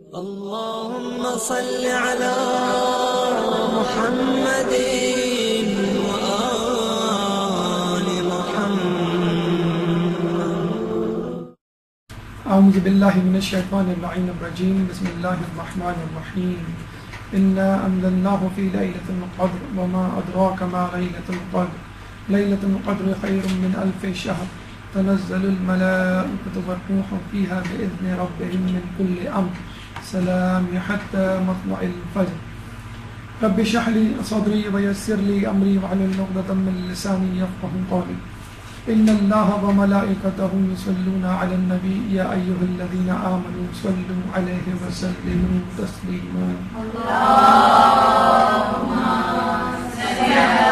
اللهم صل على محمد وآل محمد. اعوذ باللہ من الشیطان اللعین الرجیم. بسم اللہ الرحمن الرحیم. انا انزلناه في ليلة القدر وما أدراك ما ليلة القدر. ليلة القدر خير من 1000 شهر. تنزل الملائكة والروح فيها بإذن ربهم من كل أمر. سلام حتى مطلع الفجر. رب اشرح لي صدري ويسر لي أمري واحلل عقدة من لساني يفقهوا قولي. إن الله وملائكته يصلون على النبي يا أيها الذين آمنوا صلوا عليه وسلموا تسليما. اللهم صل على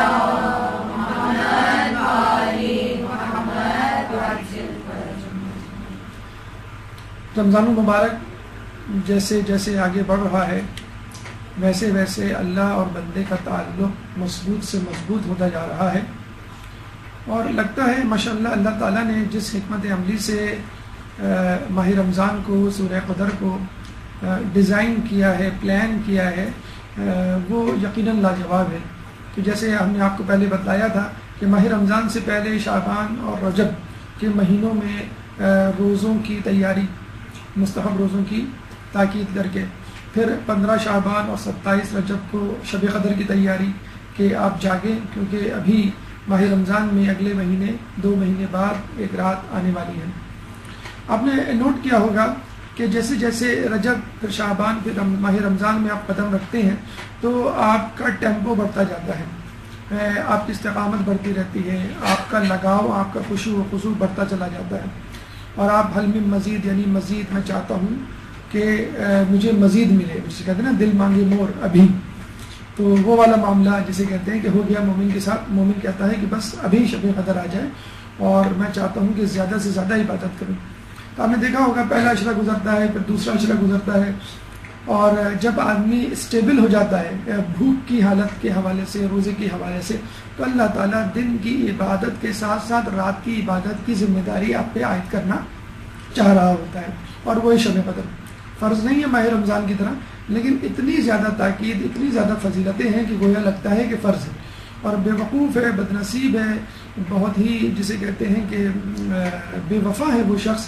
محمد وآل محمد وعجل فرجهم. رمضان المبارک جیسے جیسے آگے بڑھ رہا ہے ویسے ویسے اللہ اور بندے کا تعلق مضبوط سے مضبوط ہوتا جا رہا ہے، اور لگتا ہے ماشاءاللہ اللہ تعالیٰ نے جس حکمت عملی سے ماہ رمضان کو، سورہ قدر کو ڈیزائن کیا ہے، پلان کیا ہے، وہ یقیناً لاجواب ہے. کہ جیسے ہم نے آپ کو پہلے بتایا تھا کہ ماہ رمضان سے پہلے شعبان اور رجب کے مہینوں میں روزوں کی تیاری، مستحب روزوں کی تاکید کر کے، پھر 15 شعبان اور 27 رجب کو شب قدر کی تیاری کہ آپ جاگیں، کیونکہ ابھی ماہ رمضان میں اگلے مہینے 2 مہینے بعد ایک رات آنے والی ہے. آپ نے نوٹ کیا ہوگا کہ جیسے جیسے رجب پھر شعبان پھر ماہ رمضان میں آپ قدم رکھتے ہیں تو آپ کا ٹیمپو بڑھتا جاتا ہے، آپ کی استقامت بڑھتی رہتی ہے، آپ کا لگاؤ، آپ کا خشوع و خضوع بڑھتا چلا جاتا ہے، اور آپ حل من مزید یعنی مزید میں چاہتا ہوں کہ مجھے مزید ملے، جسے کہتے ہیں نا دل مانگے مور ابھی، تو وہ والا معاملہ جسے کہتے ہیں کہ ہو گیا مومن کے ساتھ. مومن کہتا ہے کہ بس ابھی شب قدر آ جائے اور میں چاہتا ہوں کہ زیادہ سے زیادہ عبادت کروں. تو آپ نے دیکھا ہوگا پہلا عشرہ گزرتا ہے، پھر دوسرا عشرہ گزرتا ہے، اور جب آدمی اسٹیبل ہو جاتا ہے بھوک کی حالت کے حوالے سے، روزے کے حوالے سے، تو اللہ تعالیٰ دن کی عبادت کے ساتھ ساتھ رات کی عبادت کی ذمہ داری آپ پہ عائد کرنا چاہ رہا ہوتا ہے، اور وہی شب قدر. فرض نہیں ہے ماہ رمضان کی طرح، لیکن اتنی زیادہ تاکید، اتنی زیادہ فضیلتیں ہیں کہ گویا لگتا ہے کہ فرض ہے. اور بے وقوف ہے، بد نصیب ہے، بہت ہی جسے کہتے ہیں کہ بے وفا ہے وہ شخص،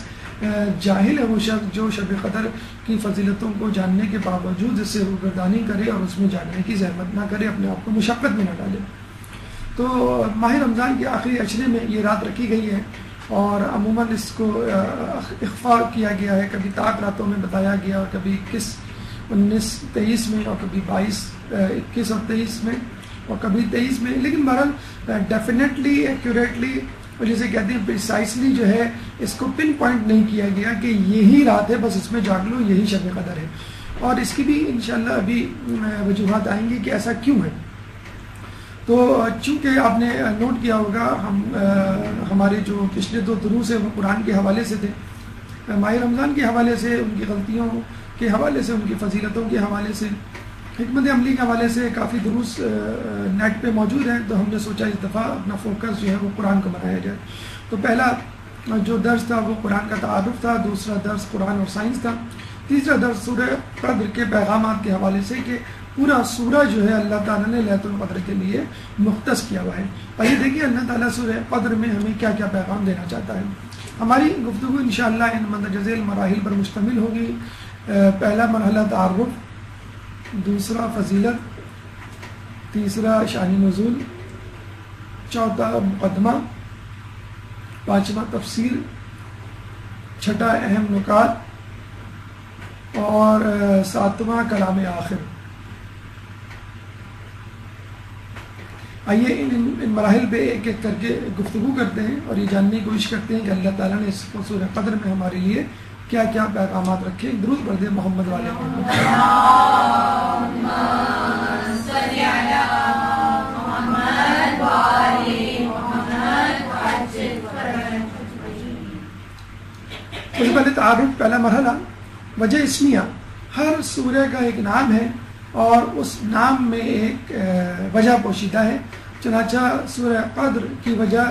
جاہل ہے وہ شخص جو شب قدر کی فضیلتوں کو جاننے کے باوجود اس سے روگردانی کرے اور اس میں جاننے کی زحمت نہ کرے، اپنے آپ کو مشقت میں نہ ڈالے. تو ماہ رمضان کے آخری عشرے میں یہ رات رکھی گئی ہے، اور عموماً اس کو اخفاء کیا گیا ہے، کبھی طاق راتوں میں بتایا گیا، اور کبھی 21، 19، 23 میں، اور کبھی 22، 21 اور 23 میں، اور کبھی 23 میں. لیکن بہرحال ڈیفینیٹلی، ایکوریٹلی، اور جسے کہتے ہیں پریسائسلی جو ہے اس کو پن پوائنٹ نہیں کیا گیا کہ یہی رات ہے، بس اس میں جاگ لو، یہی شب قدر ہے. اور اس کی بھی انشاءاللہ ابھی وجوہات آئیں گی کہ ایسا کیوں ہے. تو چونکہ آپ نے نوٹ کیا ہوگا ہمارے جو پچھلے 2 دروس ہیں وہ قرآن کے حوالے سے تھے، ماہ رمضان کے حوالے سے، ان کی غلطیوں کے حوالے سے، ان کی فضیلتوں کے حوالے سے، حکمت عملی کے حوالے سے کافی دروس نیٹ پہ موجود ہیں. تو ہم نے سوچا اس دفعہ اپنا فوکس جو ہے وہ قرآن کو بنایا جائے. تو پہلا جو درس تھا وہ قرآن کا تعارف تھا، دوسرا درس قرآن اور سائنس تھا، تیسرا درس سورہ قدر کے پیغامات کے حوالے سے کہ پورا سورہ جو ہے اللہ تعالیٰ نے لیلۃ القدر کے لیے مختص کیا ہوا ہے. آئیے دیکھیے اللہ تعالیٰ سورہ قدر میں ہمیں کیا کیا پیغام دینا چاہتا ہے. ہماری گفتگو انشاءاللہ ان مندرجہ المراحل پر مشتمل ہوگی. پہلا مرحلہ تعارف، دوسرا فضیلت، تیسرا شان نزول، چوتھا مقدمہ، پانچواں تفسیر، چھٹا اہم نکات، اور ساتواں کلام آخر. آئیے ان مراحل پہ ایک ایک کر کے گفتگو کرتے ہیں اور یہ جاننے کی کوشش کرتے ہیں کہ اللہ تعالیٰ نے اس سورہ قدر میں ہمارے لیے کیا کیا پیغامات رکھے. درود پڑھ دیں محمد والے محمد. اللهم صل على محمد وآل محمد وعجل فرجهم. اس سے پہلے تعارف، پہلا مرحلہ وجہ اسمیہ. ہر سورہ کا ایک نام ہے اور اس نام میں ایک وجہ پوشیدہ ہے. چنانچہ سورہ قدر کی وجہ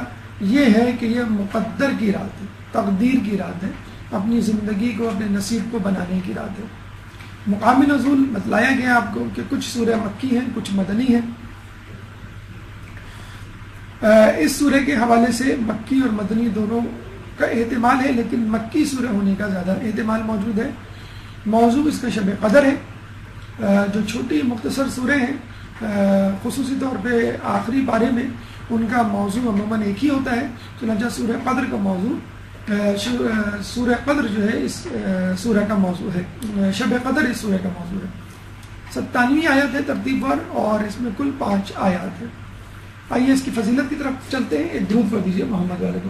یہ ہے کہ یہ مقدر کی رات ہے، تقدیر کی رات ہے، اپنی زندگی کو، اپنے نصیب کو بنانے کی رات ہے. مقام نزول بتلایا گیا آپ کو کہ کچھ سورہ مکی ہیں کچھ مدنی ہیں. اس سورہ کے حوالے سے مکی اور مدنی دونوں کا احتمال ہے، لیکن مکی سورہ ہونے کا زیادہ احتمال موجود ہے. موضوع اس کا شب قدر ہے. جو چھوٹی مختصر سورہ ہیں خصوصی طور پہ آخری پارے میں ان کا موضوع عموماً ایک ہی ہوتا ہے. چنانچہ سورہ قدر کا موضوع سورہ قدر جو ہے اس سورہ کا موضوع ہے. شب قدر اس سورہ کا موضوع ہے. 97 آیات ہے ترتیب پر اور اس میں کل 5 آیات ہے. آئیے اس کی فضیلت کی طرف چلتے ہیں. ایک درود پڑھ دیجیے محمد والے کو.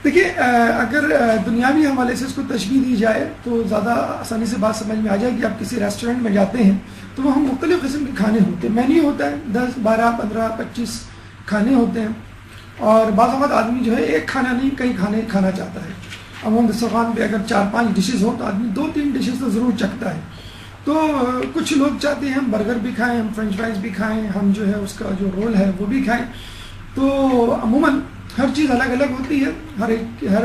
دیکھیے اگر دنیاوی حوالے سے اس کو تشبیہ دی جائے تو زیادہ آسانی سے بات سمجھ میں آ جائے کہ آپ کسی ریسٹورینٹ میں جاتے ہیں تو وہاں مختلف قسم کے کھانے ہوتے ہیں. مینیو ہوتا ہے 10 12 15 25 کھانے ہوتے ہیں اور بعض اوقات آدمی جو ہے ایک کھانا نہیں کئی کھانے کھانا چاہتا ہے. عموماً دسترخوان پہ اگر 4-5 ڈشز ہو تو آدمی 2-3 ڈشز تو ضرور چکھتا ہے. تو کچھ لوگ چاہتے ہیں ہم برگر بھی کھائیں، ہم فرینچ فرائز بھی کھائیں، ہم جو ہے اس کا جو رول ہے وہ بھی کھائیں. تو عموماً ہر چیز الگ الگ ہوتی ہے، ہر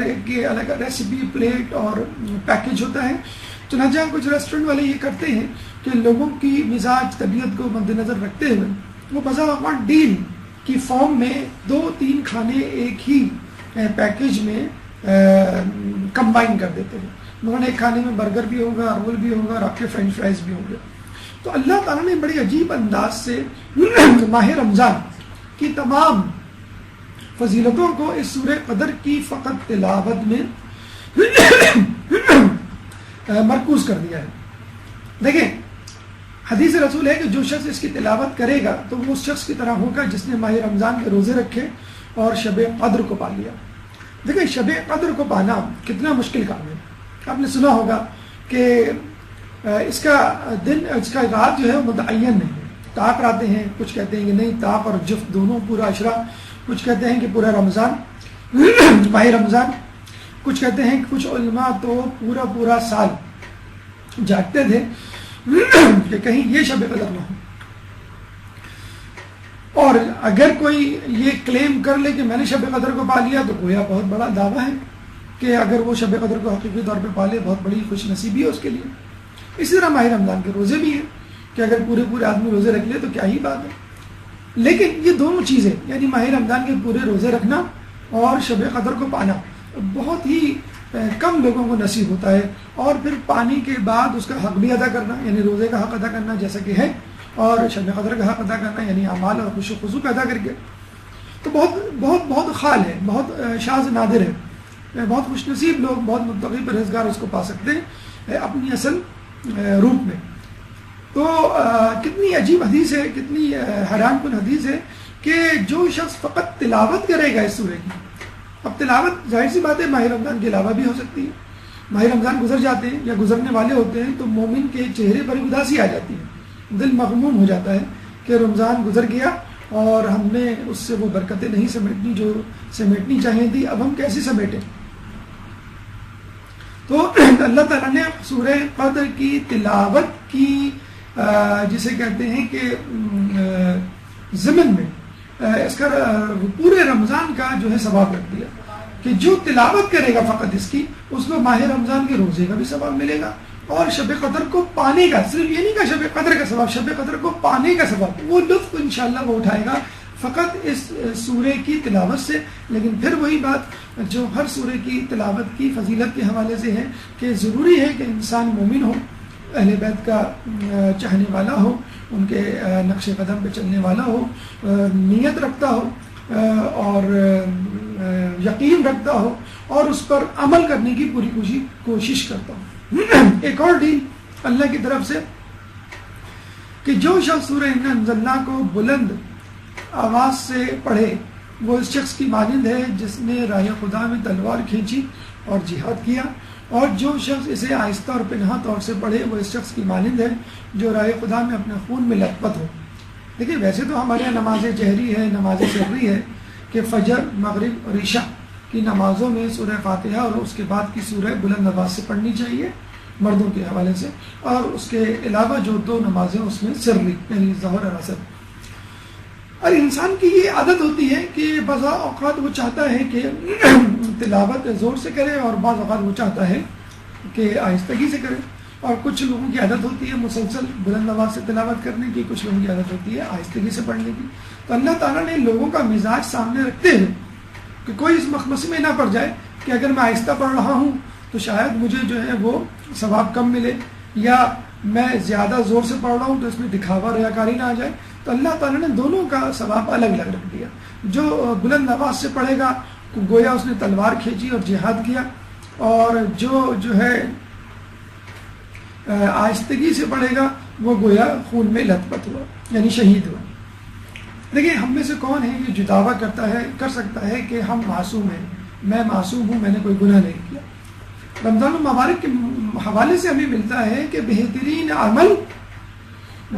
ایک کی الگ ریسیپی پلیٹ اور پیکج ہوتا ہے. چنانچہ کچھ ریسٹورینٹ والے یہ کرتے ہیں کہ لوگوں کی مزاج طبیعت کو مد نظر رکھتے ہوئے وہ بذا اوقات ڈیل کی فارم میں 2-3 کھانے ایک ہی پیکج میں کمبائن کر دیتے ہیں. انہوں نے ایک کھانے میں برگر بھی ہوگا، رول بھی ہوگا اور آپ کے فرینچ فرائز بھی ہوں گے. تو اللہ تعالیٰ نے بڑی عجیب انداز سے ماہ رمضان کی تمام فضیلتوں کو اس سورہ قدر کی فقط تلاوت میں مرکوز کر دیا ہے. دیکھیں حدیث رسول ہے کہ جو شخص اس کی تلاوت کرے گا تو وہ اس شخص کی طرح ہوگا جس نے ماہ رمضان کے روزے رکھے اور شب قدر کو پا لیا. دیکھیں شب قدر کو پانا کتنا مشکل کام ہے. آپ نے سنا ہوگا کہ اس کا دن اس کا رات جو ہے وہ متعین نہیں ہے. طاق راتیں ہیں، کچھ کہتے ہیں کہ نہیں طاق اور جفت دونوں پورا عشرہ، کچھ کہتے ہیں کہ پورا رمضان ماہ رمضان، کچھ کہتے ہیں کہ کچھ علماء تو پورا سال جاگتے تھے کہ کہیں یہ شب قدر نہ ہو. اور اگر کوئی یہ کلیم کر لے کہ میں نے شب قدر کو پا لیا تو گویا بہت بڑا دعویٰ ہے کہ اگر وہ شب قدر کو حقیقی طور پہ پا لے بہت بڑی خوش نصیبی ہے اس کے لیے. اسی طرح ماہ رمضان کے روزے بھی ہیں کہ اگر پورے آدمی روزے رکھ لے تو کیا ہی بات ہے. لیکن یہ دونوں چیزیں یعنی ماہ رمضان کے پورے روزے رکھنا اور شب قدر کو پانا بہت ہی کم لوگوں کو نصیب ہوتا ہے. اور پھر پانی کے بعد اس کا حق بھی ادا کرنا یعنی روزے کا حق ادا کرنا جیسا کہ ہے، اور شب قدر کا حق ادا کرنا یعنی اعمال اور خوش و خضوع پیدا کر کے، تو بہت خال ہے، بہت شاذ نادر ہے. بہت خوش نصیب لوگ، بہت متقی پرہیزگار اس کو پا سکتے ہیں اپنی اصل روپ میں. تو کتنی عجیب حدیث ہے، کتنی حیران کن حدیث ہے کہ جو شخص فقط تلاوت کرے گا اس سورہ کی. اب تلاوت ظاہر سی بات ہے ماہ رمضان کے علاوہ بھی ہو سکتی ہے. ماہ رمضان گزر جاتے ہیں یا گزرنے والے ہوتے ہیں تو مومن کے چہرے پر اداسی آ جاتی ہے، دل مغموم ہو جاتا ہے کہ رمضان گزر گیا اور ہم نے اس سے وہ برکتیں نہیں سمیٹنی جو سمیٹنی چاہیے تھی، اب ہم کیسے سمیٹیں. تو اللہ تعالیٰ نے سورہ قدر کی تلاوت کی جسے کہتے ہیں کہ ضمن میں اس کا پورے رمضان کا جو ہے ثواب رکھ دیا کہ جو تلاوت کرے گا فقط اس کی اس کو ماہ رمضان کے روزے کا بھی ثواب ملے گا اور شب قدر کو پانے کا، صرف یہ نہیں کہ شب قدر کا ثواب، شب قدر کو پانے کا ثواب، وہ لطف انشاءاللہ وہ اٹھائے گا فقط اس سورے کی تلاوت سے. لیکن پھر وہی بات جو ہر سورے کی تلاوت کی فضیلت کے حوالے سے ہے کہ ضروری ہے کہ انسان مومن ہو، اہل بیت کا چاہنے والا ہو، ان کے نقش قدم پہ چلنے والا ہو، نیت رکھتا ہو اور یقین رکھتا ہو اور اس پر عمل کرنے کی پوری کوشش کرتا ہو. ایک اور ڈیل اللہ کی طرف سے کہ جو شخص سورہ انا انزلنا کو بلند آواز سے پڑھے وہ اس شخص کی مانند ہے جس نے راہ خدا میں تلوار کھینچی اور جہاد کیا، اور جو شخص اسے آہستہ اور پنہا طور سے پڑھے وہ اس شخص کی مانند ہے جو راہ خدا میں اپنے خون میں لت پت ہو. دیکھیں ویسے تو ہمارے یہاں نماز جہری ہے، نماز سری ہے کہ فجر، مغرب اور عشاء کی نمازوں میں سورہ فاتحہ اور اس کے بعد کی سورہ بلند آواز سے پڑھنی چاہیے مردوں کے حوالے سے، اور اس کے علاوہ جو 2 نمازیں اس میں سری یعنی ظہر اور عصر. اور انسان کی یہ عادت ہوتی ہے کہ بعض اوقات وہ چاہتا ہے کہ تلاوت زور سے کرے اور بعض اوقات وہ چاہتا ہے کہ آہستگی سے کرے. اور کچھ لوگوں کی عادت ہوتی ہے مسلسل بلند آواز سے تلاوت کرنے کی، کچھ لوگوں کی عادت ہوتی ہے آہستگی سے پڑھنے کی. تو اللہ تعالیٰ نے لوگوں کا مزاج سامنے رکھتے ہوئے کہ کوئی اس مخمصے میں نہ پڑ جائے کہ اگر میں آہستہ پڑھ رہا ہوں تو شاید مجھے جو ہے وہ ثواب کم ملے، یا میں زیادہ زور سے پڑھ رہا ہوں تو اس میں دکھاوا ریاکاری نہ آ جائے. تو اللہ تعالیٰ نے دونوں کا ثواب الگ الگ رکھ دیا. جو بلند آواز سے پڑھے گا گویا اس نے تلوار کھینچی اور جہاد کیا، اور جو ہے آہستگی سے پڑھے گا وہ گویا خون میں لت پت ہوا، یعنی شہید ہوا. دیکھیں ہم میں سے کون ہے یہ جو دعویٰ کر سکتا ہے کہ ہم معصوم ہیں، میں معصوم ہوں، میں نے کوئی گناہ نہیں کیا. رمضان المبارک کے حوالے سے ہمیں ملتا ہے کہ بہترین عمل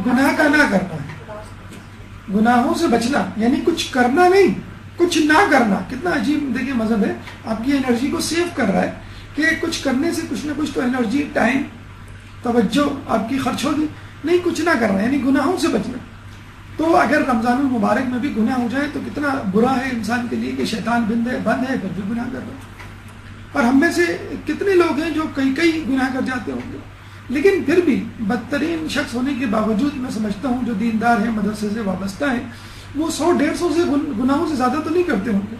گناہ کا نہ کرنا ہے، گناہوں سے بچنا، یعنی کچھ کرنا نہیں، کچھ نہ کرنا. کتنا عجیب دیکھیں مذہب ہے، آپ کی انرجی کو سیو کر رہا ہے کہ کچھ کرنے سے کچھ نہ کچھ تو انرجی، ٹائم، توجہ آپ کی خرچ ہوگی. نہیں، کچھ نہ کرنا یعنی گناہوں سے بچنا. تو اگر رمضان المبارک میں بھی گناہ ہو جائے تو کتنا برا ہے انسان کے لیے کہ شیطان بند ہے پھر بھی گناہ کر رہا ہے. اور ہم میں سے کتنے لوگ ہیں جو کئی گناہ کر جاتے ہوں گے، لیکن پھر بھی بدترین شخص ہونے کے باوجود میں سمجھتا ہوں جو دیندار ہیں، مدرسے سے وابستہ ہیں، وہ 100-150 سے گناہوں سے زیادہ تو نہیں کرتے ہوں گے،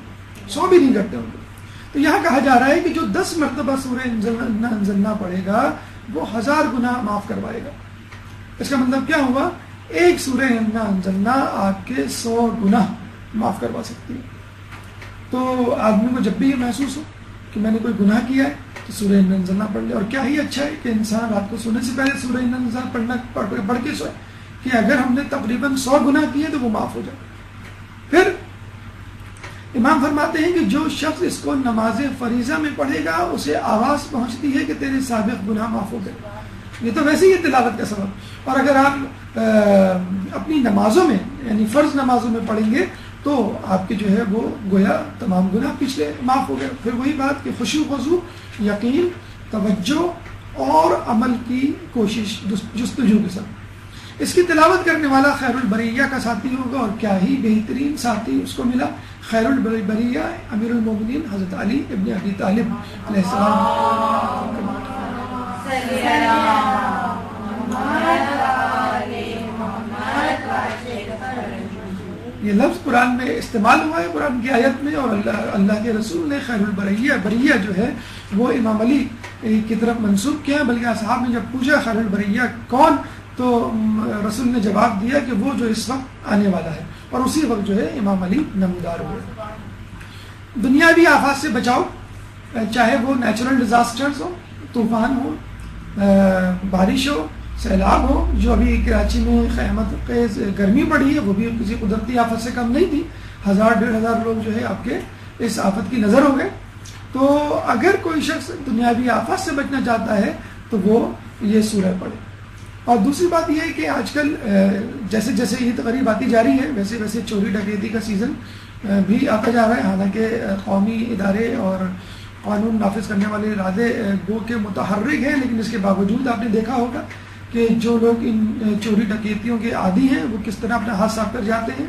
100 بھی نہیں کرتے ہوں گے. تو یہاں کہا جا رہا ہے کہ جو 10 مرتبہ سورہ انزلنا پڑھے گا وہ 1000 گناہ معاف کروائے گا. اس کا مطلب کیا ہوا؟ ایک سورہ انزلنا آپ کے 100 گناہ معاف کروا سکتی ہے. تو آدمی کو جب بھی یہ محسوس ہو کہ میں نے کوئی گناہ کیا ہے تو سورہ انزلنا پڑھ لے. اور کیا ہی اچھا ہے کہ انسان رات کو سونے سے پہلے سورہ انزلنا پڑھ کے سوئے کہ اگر ہم نے تقریباً 100 گناہ کیے تو وہ معاف ہو جائے. پھر امام فرماتے ہیں کہ جو شخص اس کو نماز فریضہ میں پڑھے گا اسے آواز پہنچتی ہے کہ تیرے سابق گناہ معاف ہو گئے. یہ تو ویسے ہی ہے تلاوت کا سبب. اور اگر آپ اپنی نمازوں میں یعنی فرض نمازوں میں پڑھیں گے تو آپ کے جو ہے وہ گویا تمام گناہ پچھلے معاف ہو گئے. پھر وہی بات کہ خشوع خضوع، یقین، توجہ اور عمل کی کوشش، جستجو کے ساتھ. اس کی تلاوت کرنے والا خیر البریہ کا ساتھی ہوگا، اور کیا ہی بہترین ساتھی اس کو ملا. خیر البریہ امیر المومنین حضرت علی ابن ابی طالب علیہ السلام. یہ لفظ قرآن میں استعمال ہوا ہے، قرآن کی آیت میں، اور اللہ کے رسول نے خیر البریہ، بریہ جو ہے وہ امام علی کی طرف منسوب کیا. بلکہ اصحاب نے جب پوچھا خیر البریہ کون، تو رسول نے جواب دیا کہ وہ جو اس وقت آنے والا ہے، اور اسی وقت جو ہے امام علی نمودار ہوئے. دنیاوی آفات سے بچاؤ، چاہے وہ نیچرل ڈیزاسٹرز ہو، طوفان ہو، بارش ہو، سیلاب ہو. جو ابھی کراچی میں قیامت خیز گرمی پڑی ہے وہ بھی کسی قدرتی آفت سے کم نہیں تھی. 1000-1500 لوگ جو ہے آپ کے اس آفت کی نظر ہو گئے. تو اگر کوئی شخص دنیاوی آفات سے بچنا چاہتا ہے تو وہ یہ سورہ پڑھے. اور دوسری بات یہ ہے کہ آج کل جیسے جیسے عید قریب آتی جا رہی ہے ویسے ویسے چوری ڈکیتی کا سیزن بھی آتا جا رہا ہے. حالانکہ قومی ادارے اور قانون نافذ کرنے والے ارادے گو کے متحرک ہیں، لیکن اس کے باوجود آپ نے دیکھا ہوگا کہ جو لوگ ان چوری ڈکیتیوں کے عادی ہیں وہ کس طرح اپنا ہاتھ صاف کر جاتے ہیں.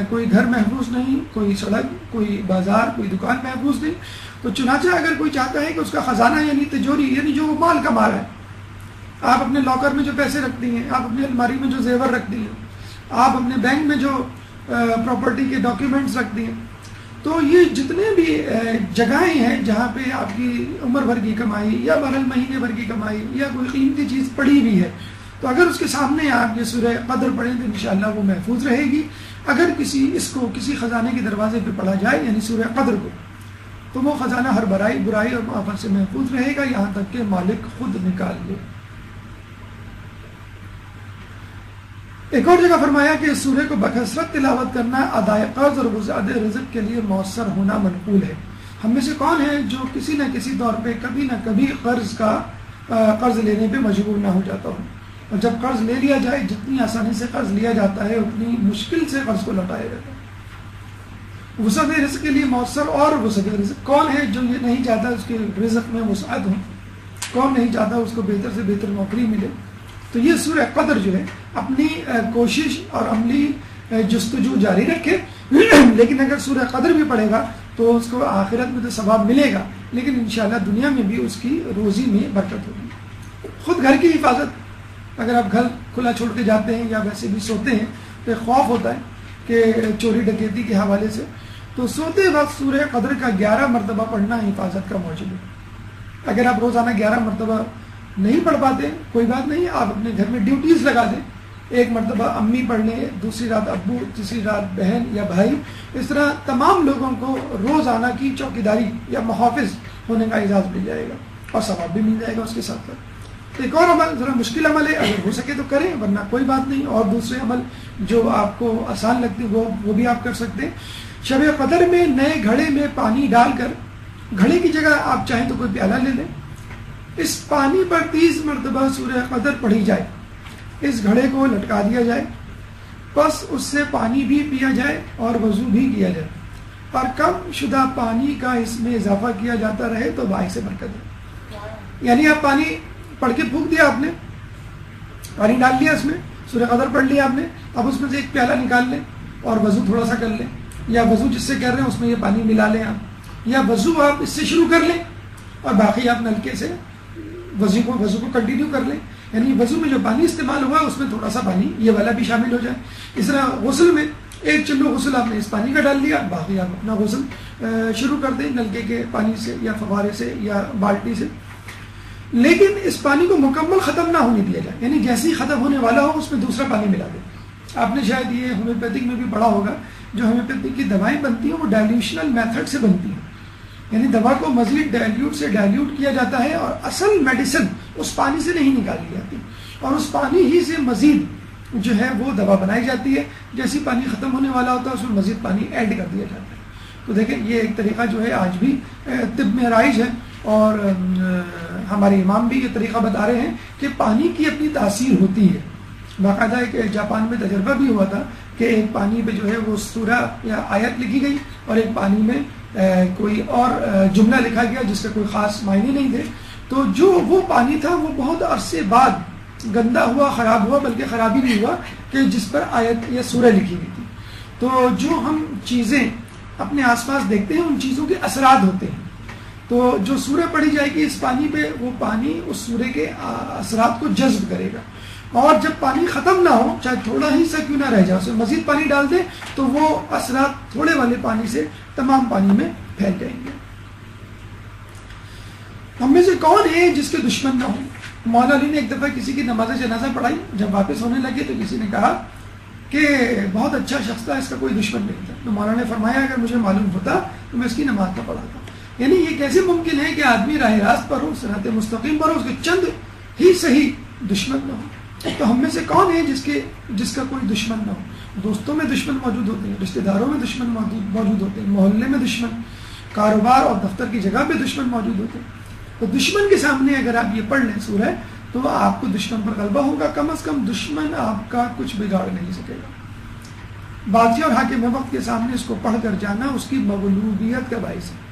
کوئی گھر محفوظ نہیں، کوئی سڑک، کوئی بازار، کوئی دکان محفوظ نہیں. تو چنانچہ اگر کوئی چاہتا ہے کہ اس کا خزانہ یعنی تجوری، یعنی جو وہ مال کما رہا ہے، آپ اپنے لاکر میں جو پیسے رکھتی ہیں، آپ اپنی الماری میں جو زیور رکھتی ہیں، آپ اپنے بینک میں جو پراپرٹی کے ڈاکیومنٹس رکھتی ہیں، تو یہ جتنے بھی جگہیں ہیں جہاں پہ آپ کی عمر بھر کی کمائی یا بہرحال مہینے بھر کی کمائی یا کوئی قیمتی چیز پڑی ہوئی ہے، تو اگر اس کے سامنے آپ یہ سورہ قدر پڑھیں تو انشاءاللہ وہ محفوظ رہے گی. اگر کسی خزانے کے دروازے پہ پڑھا جائے یعنی سورہ قدر کو، تو وہ خزانہ ہر برائی اور آفت سے محفوظ رہے گا یہاں تک کہ مالک خود نکال لے. ایک اور جگہ فرمایا کہ اس سورہ کو بکثرت تلاوت کرنا ادائے قرض اور وسعت رزق کے لیے مؤثر ہونا منقول ہے. ہم میں سے کون ہے جو کسی نہ کسی طور پہ کبھی نہ کبھی قرض لینے پہ مجبور نہ ہو جاتا ہو؟ اور جب قرض لے لیا جائے، جتنی آسانی سے قرض لیا جاتا ہے اتنی مشکل سے قرض کو لوٹایا جاتا ہے. وسعت رزق کے لیے مؤثر، اور وسعت رزق کون ہے جو یہ نہیں چاہتا اس کے رزق میں وسعت ہو؟ کون نہیں چاہتا اس کو بہتر سے بہتر نوکری ملے؟ تو یہ سورہ قدر جو ہے اپنی کوشش اور عملی جستجو جاری رکھے لیکن اگر سورہ قدر بھی پڑھے گا تو اس کو آخرت میں تو ثواب ملے گا، لیکن انشاءاللہ دنیا میں بھی اس کی روزی میں برکت ہوگی۔ خود گھر کی حفاظت، اگر آپ گھر کھلا چھوڑ کے جاتے ہیں یا ویسے بھی سوتے ہیں تو ایک خوف ہوتا ہے کہ چوری ڈکیتی کے حوالے سے، تو سوتے وقت سورہ قدر کا 11 مرتبہ پڑھنا حفاظت کا موجب ہے۔ اگر آپ روزانہ 11 مرتبہ نہیں پڑھ پاتے کوئی بات نہیں، آپ اپنے گھر میں ڈیوٹیز لگا دیں، ایک مرتبہ امی پڑھ لیں، دوسری رات ابو، تیسری رات بہن یا بھائی، اس طرح تمام لوگوں کو روزانہ کی چوکیداری یا محافظ ہونے کا اعزاز مل جائے گا اور ثواب بھی مل جائے گا اس کے ساتھ ساتھ۔ ایک اور عمل ذرا مشکل عمل ہے، اگر ہو سکے تو کریں ورنہ کوئی بات نہیں، اور دوسرے عمل جو آپ کو آسان لگتے ہیں وہ بھی آپ کر سکتے ہیں۔ شب قدر میں نئے گھڑے میں پانی ڈال کر، گھڑے کی جگہ آپ چاہیں تو کوئی پیالہ لے لیں، اس پانی پر 30 مرتبہ سورہ قدر پڑھی جائے، اس گھڑے کو لٹکا دیا جائے، بس اس سے پانی بھی پیا جائے اور وضو بھی کیا جائے، اور کم شدہ پانی کا اس میں اضافہ کیا جاتا رہے تو باعث برکت ہے۔ یعنی آپ پانی پڑھ کے پھونک دیا، آپ نے پانی ڈال لیا، اس میں سورہ قدر پڑھ لیا آپ نے، اب اس میں سے ایک پیالہ نکال لیں اور وضو تھوڑا سا کر لیں، یا وضو جس سے کر رہے ہیں اس میں یہ پانی ملا لیں آپ، یا وضو آپ اس سے شروع کر لیں اور باقی آپ نلکے سے وضو کو کنٹینیو کر لیں، یعنی وضو میں جو پانی استعمال ہوا ہے اس میں تھوڑا سا پانی یہ والا بھی شامل ہو جائے۔ اس طرح غسل میں ایک چلو غسل آپ نے اس پانی کا ڈال لیا، باقی آپ اپنا غسل شروع کر دیں نلکے کے پانی سے یا فوارے سے یا بالٹی سے، لیکن اس پانی کو مکمل ختم نہ ہونے دیا جائے، یعنی جیسے ہی ختم ہونے والا ہو اس میں دوسرا پانی ملا دیں۔ آپ نے شاید یہ ہومیوپیتھک میں بھی پڑھا ہوگا، جو ہومیوپیتھک کی دوائیں بنتی ہیں وہ ڈائلیوشنل میتھڈ سے بنتی ہیں، یعنی دوا کو مزید ڈائلیوٹ کیا جاتا ہے اور اصل میڈیسن اس پانی سے نہیں نکالی جاتی، اور اس پانی ہی سے مزید جو ہے وہ دوا بنائی جاتی ہے، جیسے پانی ختم ہونے والا ہوتا ہے اس میں مزید پانی ایڈ کر دیا جاتا ہے۔ تو دیکھیں یہ ایک طریقہ جو ہے آج بھی طب میں رائج ہے، اور ہمارے امام بھی یہ طریقہ بتا رہے ہیں کہ پانی کی اپنی تاثیر ہوتی ہے۔ باقاعدہ ایک جاپان میں تجربہ بھی ہوا تھا کہ ایک پانی پہ جو ہے وہ سورہ یا آیت لکھی گئی اور ایک پانی میں کوئی اور جملہ لکھا گیا جس کا کوئی خاص معنی نہیں تھے، تو جو وہ پانی تھا وہ بہت عرصے بعد گندا ہوا، خراب ہوا، بلکہ خراب ہی نہیں ہوا کہ جس پر آیت یا سورہ لکھی گئی تھی۔ تو جو ہم چیزیں اپنے آس پاس دیکھتے ہیں ان چیزوں کے اثرات ہوتے ہیں، تو جو سورہ پڑھی جائے گی اس پانی پہ، وہ پانی اس سورہ کے اثرات کو جذب کرے گا، اور جب پانی ختم نہ ہو، چاہے تھوڑا ہی سا کیوں نہ رہ جائے، اس میں مزید پانی ڈال دیں تو وہ اثرات تھوڑے والے پانی سے تمام پانی میں پھیل جائیں گے۔ ہم میں سے کون ہے جس کے دشمن نہ ہو؟ مولانا علی نے ایک دفعہ کسی کی نماز جنازہ پڑھائی، جب واپس ہونے لگے تو کسی نے کہا کہ بہت اچھا شخص تھا، اس کا کوئی دشمن نہیں تھا۔ تو مولانا نے فرمایا اگر مجھے معلوم ہوتا تو میں اس کی نماز نہ پڑھاتا۔ یعنی یہ کیسے ممکن ہے کہ آدمی راہ راست پر ہو، صراط مستقیم پر ہو، اس کے چند ہی صحیح دشمن نہ ہو؟ تو ہم میں سے کون ہے جس کا کوئی دشمن نہ ہو؟ دوستوں میں دشمن موجود ہوتے ہیں، رشتہ داروں میں دشمن موجود ہوتے ہیں، محلے میں دشمن، کاروبار اور دفتر کی جگہ پہ دشمن موجود ہوتے ہیں۔ تو دشمن کے سامنے اگر آپ یہ پڑھ لیں سورہ تو آپ کو دشمن پر غلبہ ہوگا، کم از کم دشمن آپ کا کچھ بگاڑ نہیں سکے گا۔ بادشاہ اور حاکم وقت کے سامنے اس کو پڑھ کر جانا اس کی مغلوبیت کا باعث ہے۔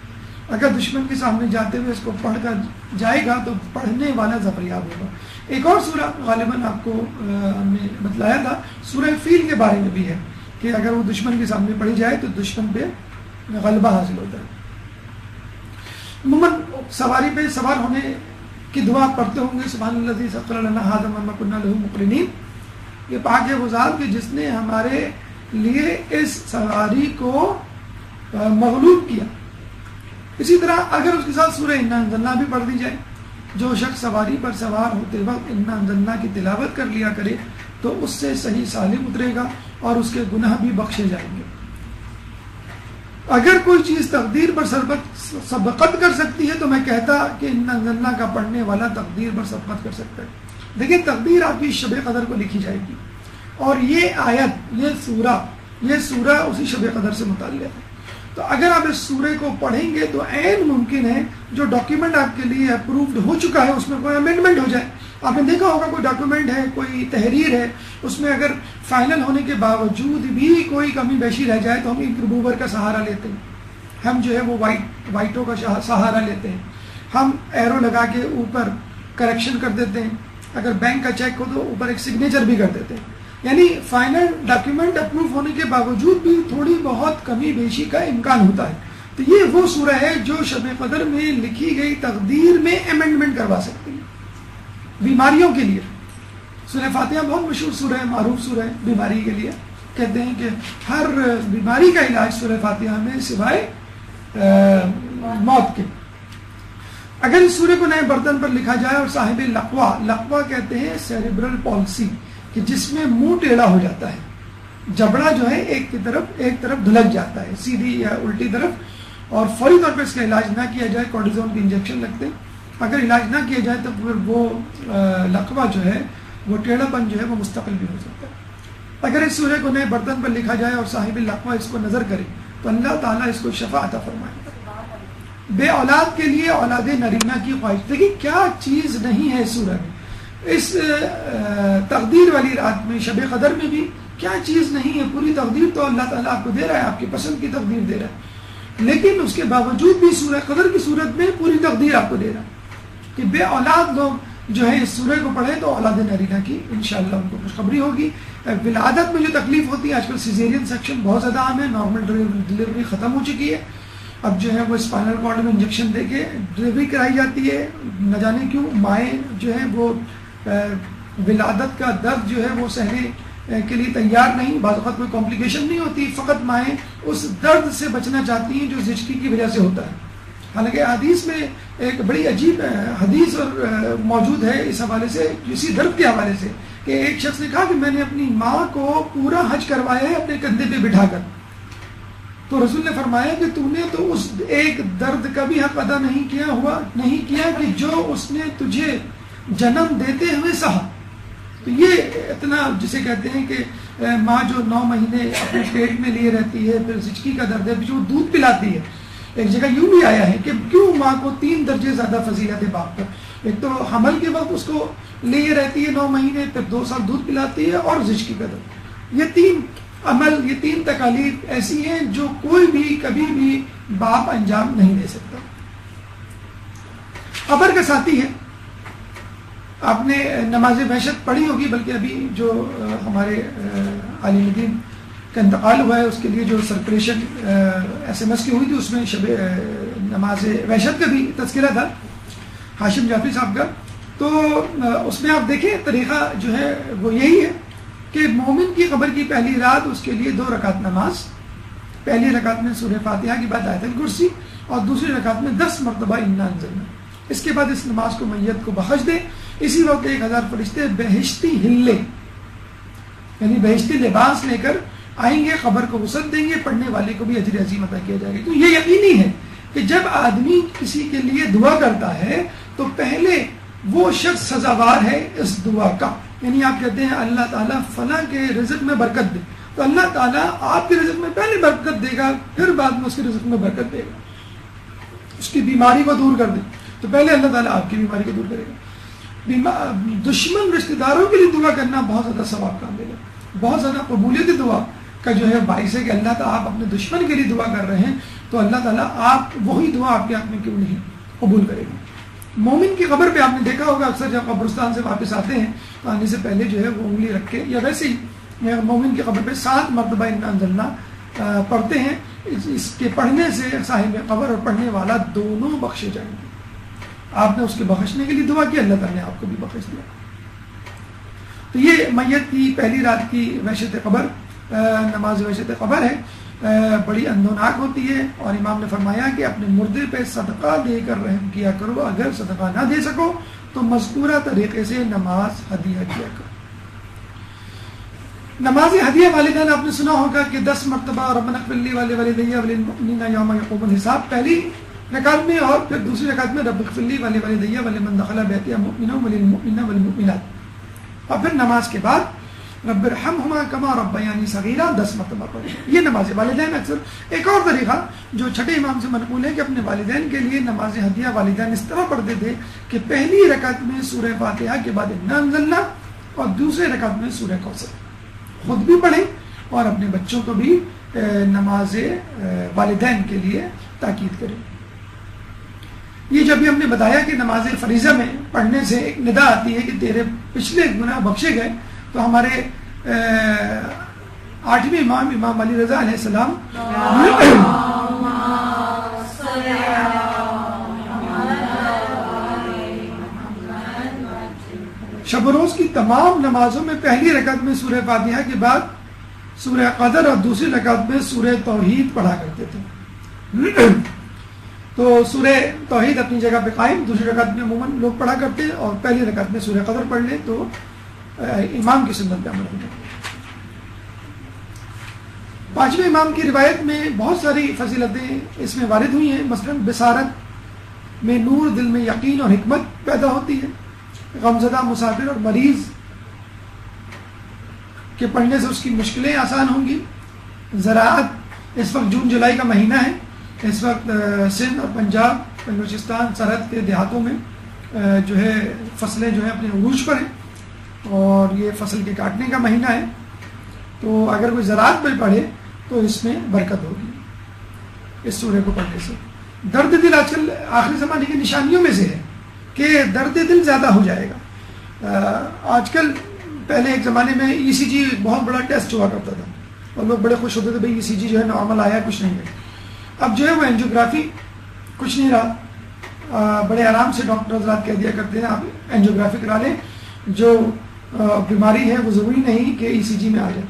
اگر دشمن کے سامنے جاتے ہوئے اس کو پڑھ کر جائے گا تو پڑھنے والا ظفریاب ہوگا۔ ایک اور سورہ غالباً آپ کو ہم نے بتلایا تھا، سورہ فیل کے بارے میں بھی ہے کہ اگر وہ دشمن کے سامنے پڑھی جائے تو دشمن پہ غلبہ حاصل ہوتا ہے۔ عموماً سواری پہ سوار ہونے کی دعا پڑھتے ہوں گے، سبحان الذی سخر لنا ھذا وما كنا له مقرنین۔ یہ پاک ہے وہ ذات کہ جس نے ہمارے لیے اس سواری کو مغلوب کیا۔ اسی طرح اگر اس کے ساتھ سورہ انا انزلنا بھی پڑھ دی جائے، جو شخص سواری پر سوار ہوتے وقت انا انزلنا کی تلاوت کر لیا کرے تو اس سے صحیح سالم اترے گا اور اس کے گناہ بھی بخشے جائیں گے۔ اگر کوئی چیز تقدیر پر سبقت کر سکتی ہے تو میں کہتا کہ انا انزلنا کا پڑھنے والا تقدیر پر سبقت کر سکتا ہے۔ لیکن تقدیر آپ کی شب قدر کو لکھی جائے گی، اور یہ آیت، یہ سورہ اسی شب قدر سے متعلق ہے۔ تو اگر آپ اس سورہ کو پڑھیں گے تو عین ممکن ہے جو ڈاکیومنٹ آپ کے لیے اپرووڈ ہو چکا ہے اس میں کوئی امینڈمنٹ ہو جائے۔ آپ نے دیکھا ہوگا کوئی ڈاکیومنٹ ہے، کوئی تحریر ہے، اس میں اگر فائنل ہونے کے باوجود بھی کوئی کمی بیشی رہ جائے تو ہم انک ریموور کا سہارا لیتے ہیں، ہم جو ہے وہ وائٹوں کا سہارا لیتے ہیں، ہم ایرو لگا کے اوپر کریکشن کر دیتے ہیں، اگر بینک کا چیک ہو تو اوپر ایک سگنیچر بھی کر دیتے ہیں۔ یعنی فائنل ڈاکیومنٹ اپروو ہونے کے باوجود بھی تھوڑی بہت کمی بیشی کا امکان ہوتا ہے. تو یہ وہ سورہ ہے جو شب قدر میں لکھی گئی تقدیر میں امینڈمنٹ کروا سکتی ہے بیماریوں کے لیے. سورہ فاتحہ بہت مشہور سورہ ہے، معروف سورہ ہے بیماری کے لیے. کہتے ہیں کہ ہر بیماری کا علاج سورہ فاتحہ میں سوائے موت کے. اگر اس سورہ کو نئے برتن پر لکھا جائے اور صاحب لقوا کہتے ہیں سیریبرل پالسی، کہ جس میں منہ ٹیڑھا ہو جاتا ہے، جبڑا جو ہے ایک طرف دھلک جاتا ہے سیدھی یا الٹی طرف، اور فوری طور پہ اس کا علاج نہ کیا جائے، کورٹیزون کی انجیکشن لگتے ہیں. اگر علاج نہ کیا جائے تو پھر وہ لقوا جو ہے، وہ ٹیڑھا پن جو ہے وہ مستقل بھی ہو سکتا ہے. اگر اس سورہ کو نئے برتن پر لکھا جائے اور صاحب لقوا اس کو نظر کرے تو اللہ تعالیٰ اس کو شفا عطا فرمائے گا. بے اولاد کے لیے اولاد نرینہ کی خواہش. دیکھیے کیا چیز نہیں ہے اس سورہ میں. اس تقدیر والی رات میں، شب قدر میں بھی کیا چیز نہیں ہے. پوری تقدیر تو اللہ تعالیٰ آپ کو دے رہا ہے، آپ کی پسند کی تقدیر دے رہا ہے، لیکن اس کے باوجود بھی سورہ قدر کی صورت میں پوری تقدیر آپ کو دے رہا ہے کہ بے اولاد لوگ جو ہے اس سورہ کو پڑھیں تو اولاد نرینہ کی انشاءاللہ ان کو خوشخبری ہوگی. ولادت میں جو تکلیف ہوتی ہے، آج کل سیزیرین سیکشن بہت زیادہ عام ہے، نارمل ڈلیوری ختم ہو چکی ہے. اب جو ہے وہ اسپائنل کارڈ میں انجیکشن دے کے ڈلیوری کرائی جاتی ہے. نہ جانے کیوں مائیں جو ہیں وہ ولادت کا درد جو ہے وہ سہنے کے لیے تیار نہیں. بعض اوقات کوئی کمپلیکیشن نہیں ہوتی، فقط مائیں اس درد سے بچنا چاہتی ہیں جو زچگی کی وجہ سے ہوتا ہے. حالانکہ حدیث میں ایک بڑی عجیب حدیث اور موجود ہے اس حوالے سے، اسی درد کے حوالے سے، کہ ایک شخص نے کہا کہ میں نے اپنی ماں کو پورا حج کروایا ہے اپنے کندھے پہ بٹھا کر. تو رسول نے فرمایا کہ تو نے تو اس ایک درد کا بھی حق ادا نہیں کیا کہ جو اس نے تجھے جنم دیتے ہوئے سہا. تو یہ اتنا جسے کہتے ہیں کہ ماں جو 9 مہینے اپنے پیٹ میں لیے رہتی ہے، پھر زچگی کا درد ہے، پھر جو دودھ پلاتی ہے. ایک جگہ یوں بھی آیا ہے کہ کیوں ماں کو 3 درجے زیادہ فضیلت ہے باپ پر. ایک تو حمل کے وقت اس کو لیے رہتی ہے 9 مہینے، پھر 2 سال دودھ پلاتی ہے، اور زچگی کا درد. یہ 3 عمل، یہ 3 تکالیف ایسی ہیں جو کوئی بھی کبھی بھی باپ انجام نہیں دے سکتا. قبر کا ساتھی ہے. آپ نے نماز وحشت پڑھی ہوگی، بلکہ ابھی جو ہمارے عالم دین کا انتقال ہوا ہے اس کے لیے جو سرکولیشن SMS کی ہوئی تھی، اس میں شب نماز وحشت کا بھی تذکرہ تھا ہاشم جعفری صاحب کا. تو اس میں آپ دیکھیں طریقہ جو ہے وہ یہی ہے کہ مومن کی قبر کی پہلی رات اس کے لیے 2 رکعت نماز، پہلی رکعت میں سورہ فاتحہ کے بعد آیت الکرسی، اور دوسری رکعت میں 10 مرتبہ انا انزلنا. اس کے بعد اس نماز کو میت کو بخش دے. اسی وقت 1000 فرشتے بہشتی ہلے، یعنی بہشتی لباس لے کر آئیں گے، قبر کو وسعت دیں گے، پڑھنے والے کو بھی اجر عظیم عطا کیا جائے گا. تو یہ یقینی ہے کہ جب آدمی کسی کے لیے دعا کرتا ہے تو پہلے وہ شخص سزاوار ہے اس دعا کا. یعنی آپ کہتے ہیں اللہ تعالیٰ فلاں کے رزق میں برکت دے، تو اللہ تعالیٰ آپ کے رزق میں پہلے برکت دے گا، پھر بعد میں اس کے رزق میں برکت دے گا. اس کی بیماری کو دور کر دے تو پہلے اللہ تعالیٰ آپ کی بیماری کو دور کرے گا. دشمن رشتہ داروں کے لیے دعا کرنا بہت زیادہ ثواب کا عمل ہے، بہت زیادہ قبولیت دعا کا جو ہے باعث ہے کہ اللہ تعالیٰ آپ اپنے دشمن کے لیے دعا کر رہے ہیں تو اللہ تعالیٰ آپ وہی دعا آپ کے حق میں کیوں نہیں قبول کرے گا. مومن کی قبر پہ آپ نے دیکھا ہوگا اکثر جب قبرستان سے واپس آتے ہیں تو آنے سے پہلے جو ہے وہ انگلی رکھ کے، یا ویسے ہی مومن کی قبر پہ 7 مرتبہ انا انزلنا پڑھتے ہیں. اس کے پڑھنے سے صاحب قبر اور پڑھنے والا دونوں بخشے جائیں گے. آپ نے اس کے بخشنے کے لیے دعا کی، اللہ تعالیٰ نے آپ کو بھی بخش دیا. تو یہ میت کی پہلی رات کی وحشت قبر، نماز وحشت قبر ہے، بڑی اندوناک ہوتی ہے. اور امام نے فرمایا کہ اپنے مردے پہ صدقہ دے کر رحم کیا کرو، اگر صدقہ نہ دے سکو تو مذکورہ طریقے سے نماز ہدیہ کیا کرو. نماز ہدیہ والدین آپ نے سنا ہوگا کہ 10 مرتبہ ربنا اغفر لی ولوالدی وللمؤمنین یوم یقوم الحساب پہلی رکعت میں، اور پھر دوسری رکعت میں رب اغفر لی ولوالدی ولمن دخل بیتی مؤمنا وللمؤمنین والمؤمنات. اور پھر نماز کے بعد رب ارحمہما کما ربیانی صغیرا 10 مرتبہ پڑھیں. یہ نماز والدین. اکثر ایک اور طریقہ جو چھٹے امام سے منقول ہے کہ اپنے والدین کے لیے نماز ہدیہ والدین اس طرح پڑھتے تھے کہ پہلی رکعت میں سورہ فاتحہ کے بعد انا انزلنا، اور دوسرے رکعت میں سورہ کوثر. خود بھی پڑھیں اور اپنے بچوں کو بھی نماز والدین کے لیے تاکید کریں. یہ جب بھی ہم نے بتایا کہ نماز فریضہ میں پڑھنے سے ایک ندا آتی ہے کہ تیرے پچھلے گناہ بخشے گئے، تو ہمارے آٹھویں امام امام علی رضا علیہ السلام شب و روز کی تمام نمازوں میں پہلی رکعت میں سورہ فاتحہ کے بعد سورہ قدر اور دوسری رکعت میں سورہ توحید پڑھا کرتے تھے. تو سورہ توحید اپنی جگہ پہ قائم، دوسری رکعت میں عموماً لوگ پڑھا کرتے ہیں، اور پہلی رکعت میں سورہ قدر پڑھ لیں تو امام کی سنت پہ عمل ہوتا ہے. پانچویں امام کی روایت میں بہت ساری فضیلتیں اس میں وارد ہوئی ہیں. مثلا بصارت میں نور، دل میں یقین اور حکمت پیدا ہوتی ہے. غمزدہ مسافر اور مریض کے پڑھنے سے اس کی مشکلیں آسان ہوں گی. زراعت، اس وقت جون جولائی کا مہینہ ہے، اس وقت سندھ اور پنجاب، بلوچستان سرحد کے دیہاتوں میں جو ہے فصلیں جو ہیں اپنے عروج پر ہیں، اور یہ فصل کے کاٹنے کا مہینہ ہے. تو اگر کوئی زراعت میں پڑھے تو اس میں برکت ہوگی اس سورہ کو پڑھنے سے. درد دل آج کل آخری زمانے کی نشانیوں میں سے ہے کہ درد دل زیادہ ہو جائے گا. آج کل پہلے ایک زمانے میں ای سی جی بہت بڑا ٹیسٹ ہوا کرتا تھا اور لوگ بڑے خوش ہوتے تھے بھائی ای سی جی جو ہے نارمل آیا کچھ نہیں ہے. اب جو ہے وہ اینجیوگرافی کچھ نہیں رہا. بڑے آرام سے ڈاکٹر حضرات کہہ دیا کرتے ہیں آپ اینجیوگرافی کرا لیں، جو بیماری ہے وہ ضروری نہیں کہ ای سی جی میں آ جائے.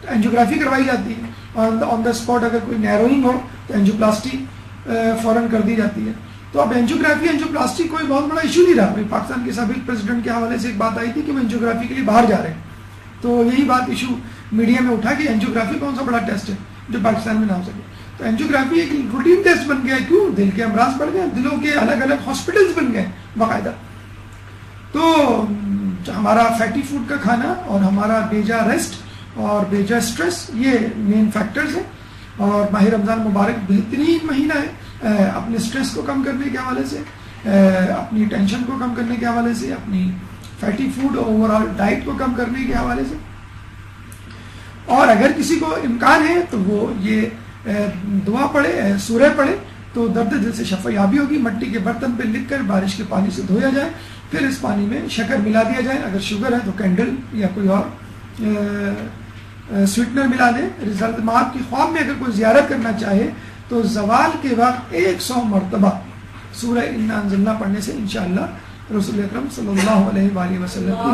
تو اینجیوگرافی کروائی جاتی ہے، آن دا اسپاٹ اگر کوئی نیروئنگ ہو تو اینجیوپلاسٹی فوراً کر دی جاتی ہے. تو اب اینجیوگرافی اینجیوپلاسٹی کوئی بہت بڑا ایشو نہیں رہا. پاکستان کے سابق پریزیڈنٹ کے حوالے سے ایک بات آئی تھی کہ وہ اینجیوگرافی کے لیے باہر جا رہے ہیں، تو یہی بات ایشو میڈیا میں اٹھا کہ اینجیوگرافی کون سا بڑا ٹیسٹ ہے جو پاکستان میں نہ ہو سکے. تو اینجیوگرافی ایک روٹین ٹیسٹ بن گیا. کیوں؟ دل کے امراض بڑھ گئے، دلوں کے الگ الگ ہاسپٹلس بن گئے باقاعدہ. تو ہمارا فیٹی فوڈ کا کھانا اور ہمارا بیجا ریسٹ اور بیجا اسٹریس یہ مین فیکٹرز ہیں. اور ماہ رمضان مبارک بہترین مہینہ ہے اپنے اسٹریس کو کم کرنے کے حوالے سے، اپنی ٹینشن کو کم کرنے کے حوالے سے، اپنی fatty food over all diet کو کم کرنے کے حوالے سے. اور اگر کسی کو امکان ہے تو وہ یہ دعا پڑھے، سورہ پڑھے تو درد دل سے شفا یابی ہوگی. مٹی کے برتن پہ لکھ کر بارش کے پانی سے دھویا جائے، پھر اس پانی میں شکر ملا دیا جائے. اگر شوگر ہے تو کینڈل یا کوئی اور سویٹنر ملا دیں. رزلٹ میں آپ کی خواب میں اگر کوئی زیارت کرنا چاہے تو زوال کے وقت 100 مرتبہ سورہ انا انزلنا پڑھنے سے انشاءاللہ رسول اکرم صلی اللہ علیہ وآلہ وسلم کی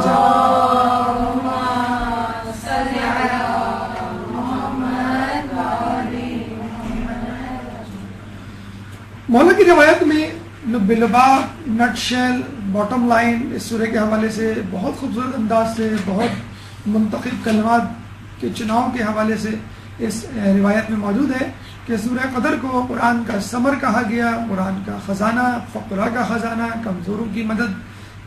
مولا کی روایت میں بلبا نٹ شیل باٹم لائن اس سورہ کے حوالے سے بہت خوبصورت انداز سے، بہت منتخب کلمات کے چناؤ کے حوالے سے اس روایت میں موجود ہے کہ سورہ قدر کو قرآن کا ثمر کہا گیا، قرآن کا خزانہ، فقراء کا خزانہ، کمزوروں کی مدد،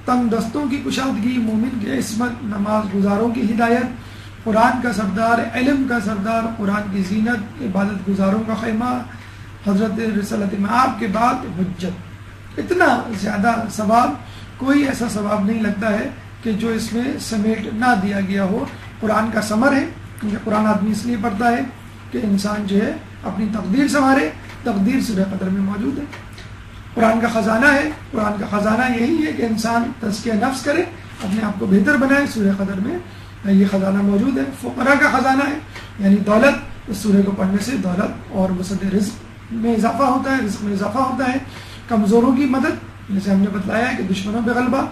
تنگ دستوں کی کشادگی، مومن کی عصمت، نماز گزاروں کی ہدایت، قرآن کا سردار، علم کا سردار، قرآن کی زینت، عبادت گزاروں کا خیمہ، حضرت رسالت مآب کے بعد حجت. اتنا زیادہ ثواب کوئی ایسا ثواب نہیں لگتا ہے کہ جو اس میں سمیٹ نہ دیا گیا ہو. قرآن کا ثمر ہے، کیونکہ قرآن آدمی اس لیے پڑھتا ہے کہ انسان جو ہے اپنی تقدیر سنوارے. تقدیر سورہ قدر میں موجود ہے. قرآن کا خزانہ ہے، قرآن کا خزانہ یہی ہے کہ انسان تزکیہ نفس کرے، اپنے آپ کو بہتر بنائے. سورہ قدر میں یہ خزانہ موجود ہے. فقراء کا خزانہ ہے، یعنی دولت. اس سورہ کو پڑھنے سے دولت اور وسعت رزق میں اضافہ ہوتا ہے، رزق میں اضافہ ہوتا ہے. کمزوروں کی مدد، جیسے ہم نے بتلایا ہے کہ دشمنوں پہ غلبہ،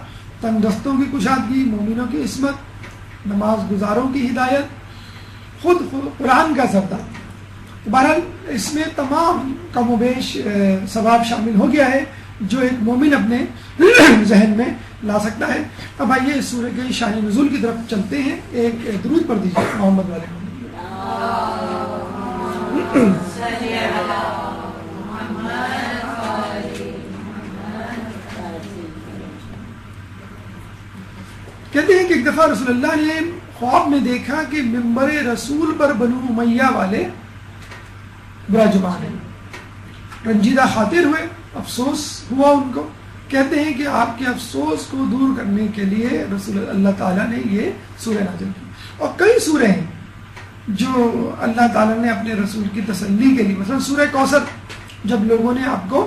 تنگ دستوں کی کشادگی، مومنوں کی عصمت، نماز گزاروں کی ہدایت، خود قرآن کا سردار. بہرحال اس میں تمام کم و بیش ثواب شامل ہو گیا ہے جو ایک مومن اپنے ذہن میں لا سکتا ہے. اب آئیے اس سورہ کے شان نزول کی طرف چلتے ہیں. ایک درود پڑھ دیجیے محمد والے کو. کہتے ہیں کہ ایک دفعہ رسول اللہ نے خواب میں دیکھا کہ منبر رسول پر بنو امیہ والے براجمان ہیں. رنجیدہ خاطر ہوئے، افسوس ہوا ان کو. کہتے ہیں کہ آپ کے افسوس کو دور کرنے کے لیے رسول اللہ تعالیٰ نے یہ سورہ نازل کی. اور کئی سورہ ہیں جو اللہ تعالیٰ نے اپنے رسول کی تسلی کے لیے، مثلا سورہ کوثر، جب لوگوں نے آپ کو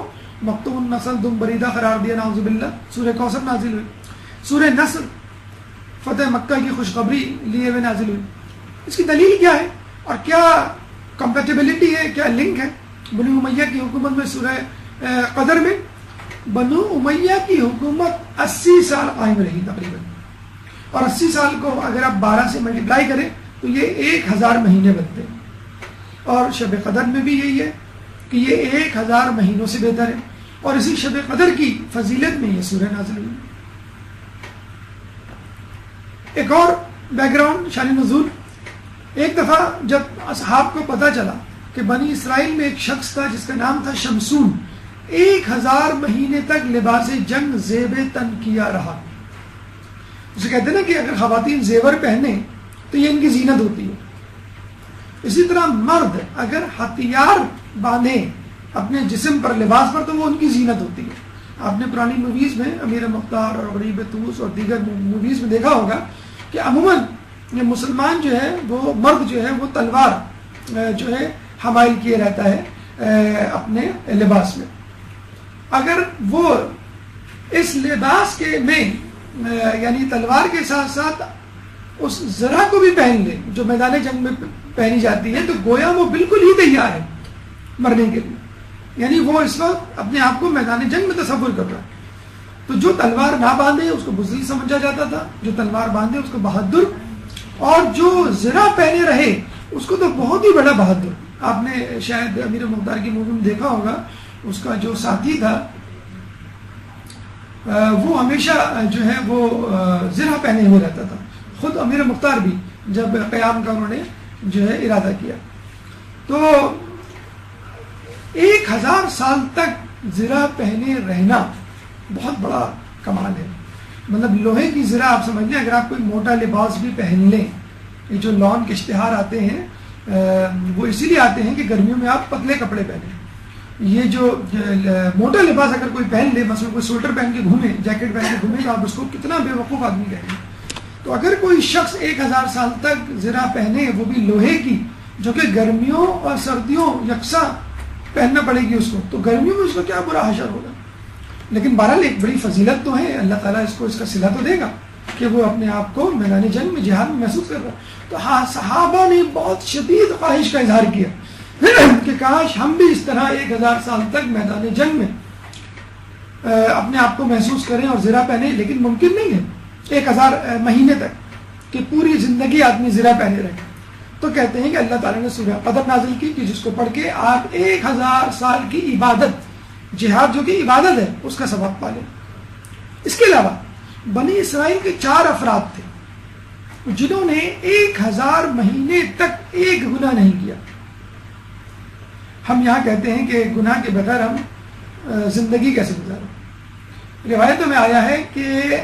مقتون نسل دم بریدہ قرار دیا، نعوذ باللہ، سورہ کوثر نازل ہوئی. سورہ نصر فتح مکہ کی خوشخبری لیے ہوئے نازل ہوئی. اس کی دلیل کیا ہے اور کیا کمپیٹیبلٹی ہے, کیا لنک ہے بنو امیہ کی حکومت میں؟ سورہ قدر میں بنو امیہ کی حکومت 80 سال قائم رہی تقریباً, اور 80 سال کو اگر آپ 12 سے ملٹیپلائی کریں تو یہ 1000 مہینے بنتے ہیں. اور شب قدر میں بھی یہی ہے کہ یہ 1000 مہینوں سے بہتر ہے, اور اسی شب قدر کی فضیلت میں یہ سورہ نازل ہوئی. ایک اور بیک گراؤنڈ شان نزول, ایک دفعہ جب اصحاب کو پتہ چلا کہ بنی اسرائیل میں ایک شخص تھا جس کا نام تھا شمسون, 1000 مہینے تک لباس جنگ زیب تن کیا رہا. اسے کہتے ہیں نا کہ اگر خواتین زیور پہنے تو یہ ان کی زینت ہوتی ہے, اسی طرح مرد اگر ہتھیار باندھے اپنے جسم پر, لباس پر, تو وہ ان کی زینت ہوتی ہے. آپ نے پرانی موویز میں امیر مختار اور غریب طوس اور دیگر موویز میں دیکھا ہوگا کہ عموماً مسلمان جو ہے وہ مرد جو ہے وہ تلوار جو ہے حمائل کیے رہتا ہے اپنے لباس میں. اگر وہ اس لباس کے میں یعنی تلوار کے ساتھ ساتھ اس زرہ کو بھی پہن لے جو میدان جنگ میں پہنی جاتی ہے, تو گویا وہ بالکل ہی تیار ہے مرنے کے لیے, یعنی وہ اس وقت اپنے آپ کو میدان جنگ میں تصور کر رہا ہے. تو جو تلوار نہ باندھے اس کو بزدل سمجھا جاتا تھا, جو تلوار باندھے اس کو بہادر, اور جو زرہ پہنے رہے اس کو تو بہت ہی بڑا بہادر. آپ نے شاید امیر مختار کی مووی میں دیکھا ہوگا, اس کا جو ساتھی تھا وہ ہمیشہ جو ہے وہ زرہ پہنے ہوئے رہتا تھا. خود امیر مختار بھی جب قیام کا انہوں نے جو ہے ارادہ کیا, تو 1000 سال تک زرہ پہنے رہنا بہت بڑا کمال ہے. مطلب لوہے کی زرہ آپ سمجھ لیں, اگر آپ کوئی موٹا لباس بھی پہن لیں, یہ جو لان کے اشتہار آتے ہیں وہ اسی لیے آتے ہیں کہ گرمیوں میں آپ پتلے کپڑے پہنیں. یہ جو موٹا لباس اگر کوئی پہن لے, مثلا کوئی سویٹر پہن کے گھومے, جیکٹ پہن کے گھومے, تو آپ اس کو کتنا بے وقوف آدمی کہیں گے. تو اگر کوئی شخص 1000 سال تک زرہ پہنے, وہ بھی لوہے کی, جو کہ گرمیوں اور سردیوں یکساں پہننا پڑے گی اس کو, تو گرمیوں میں اس کو کیا برا حشر ہوگا. لیکن بہرحال ایک بڑی فضیلت تو ہے, اللہ تعالیٰ اس کو اس کا صلہ تو دے گا کہ وہ اپنے آپ کو میدان جنگ میں جہاد میں محسوس کر رہا ہے. تو ہاں, صحابہ نے بہت شدید خواہش کا اظہار کیا کہ کاش ہم بھی اس طرح 1000 سال تک میدان جنگ میں اپنے آپ کو محسوس کریں اور زرہ پہنے, لیکن ممکن نہیں ہے 1000 مہینے تک کہ پوری زندگی آدمی زرہ پہنے رہے. تو کہتے ہیں کہ اللہ تعالیٰ نے سورہ قدر نازل کی کہ جس کو پڑھ کے آپ 1000 سال کی عبادت, جہاد جو کہ عبادت ہے, اس کا ثواب پالیں. اس کے علاوہ بنی اسرائیل کے 4 افراد تھے جنہوں نے 1000 مہینے تک ایک گناہ نہیں کیا. ہم یہاں کہتے ہیں کہ گناہ کے بغیر ہم زندگی کیسے گزاریں. روایتوں میں آیا ہے کہ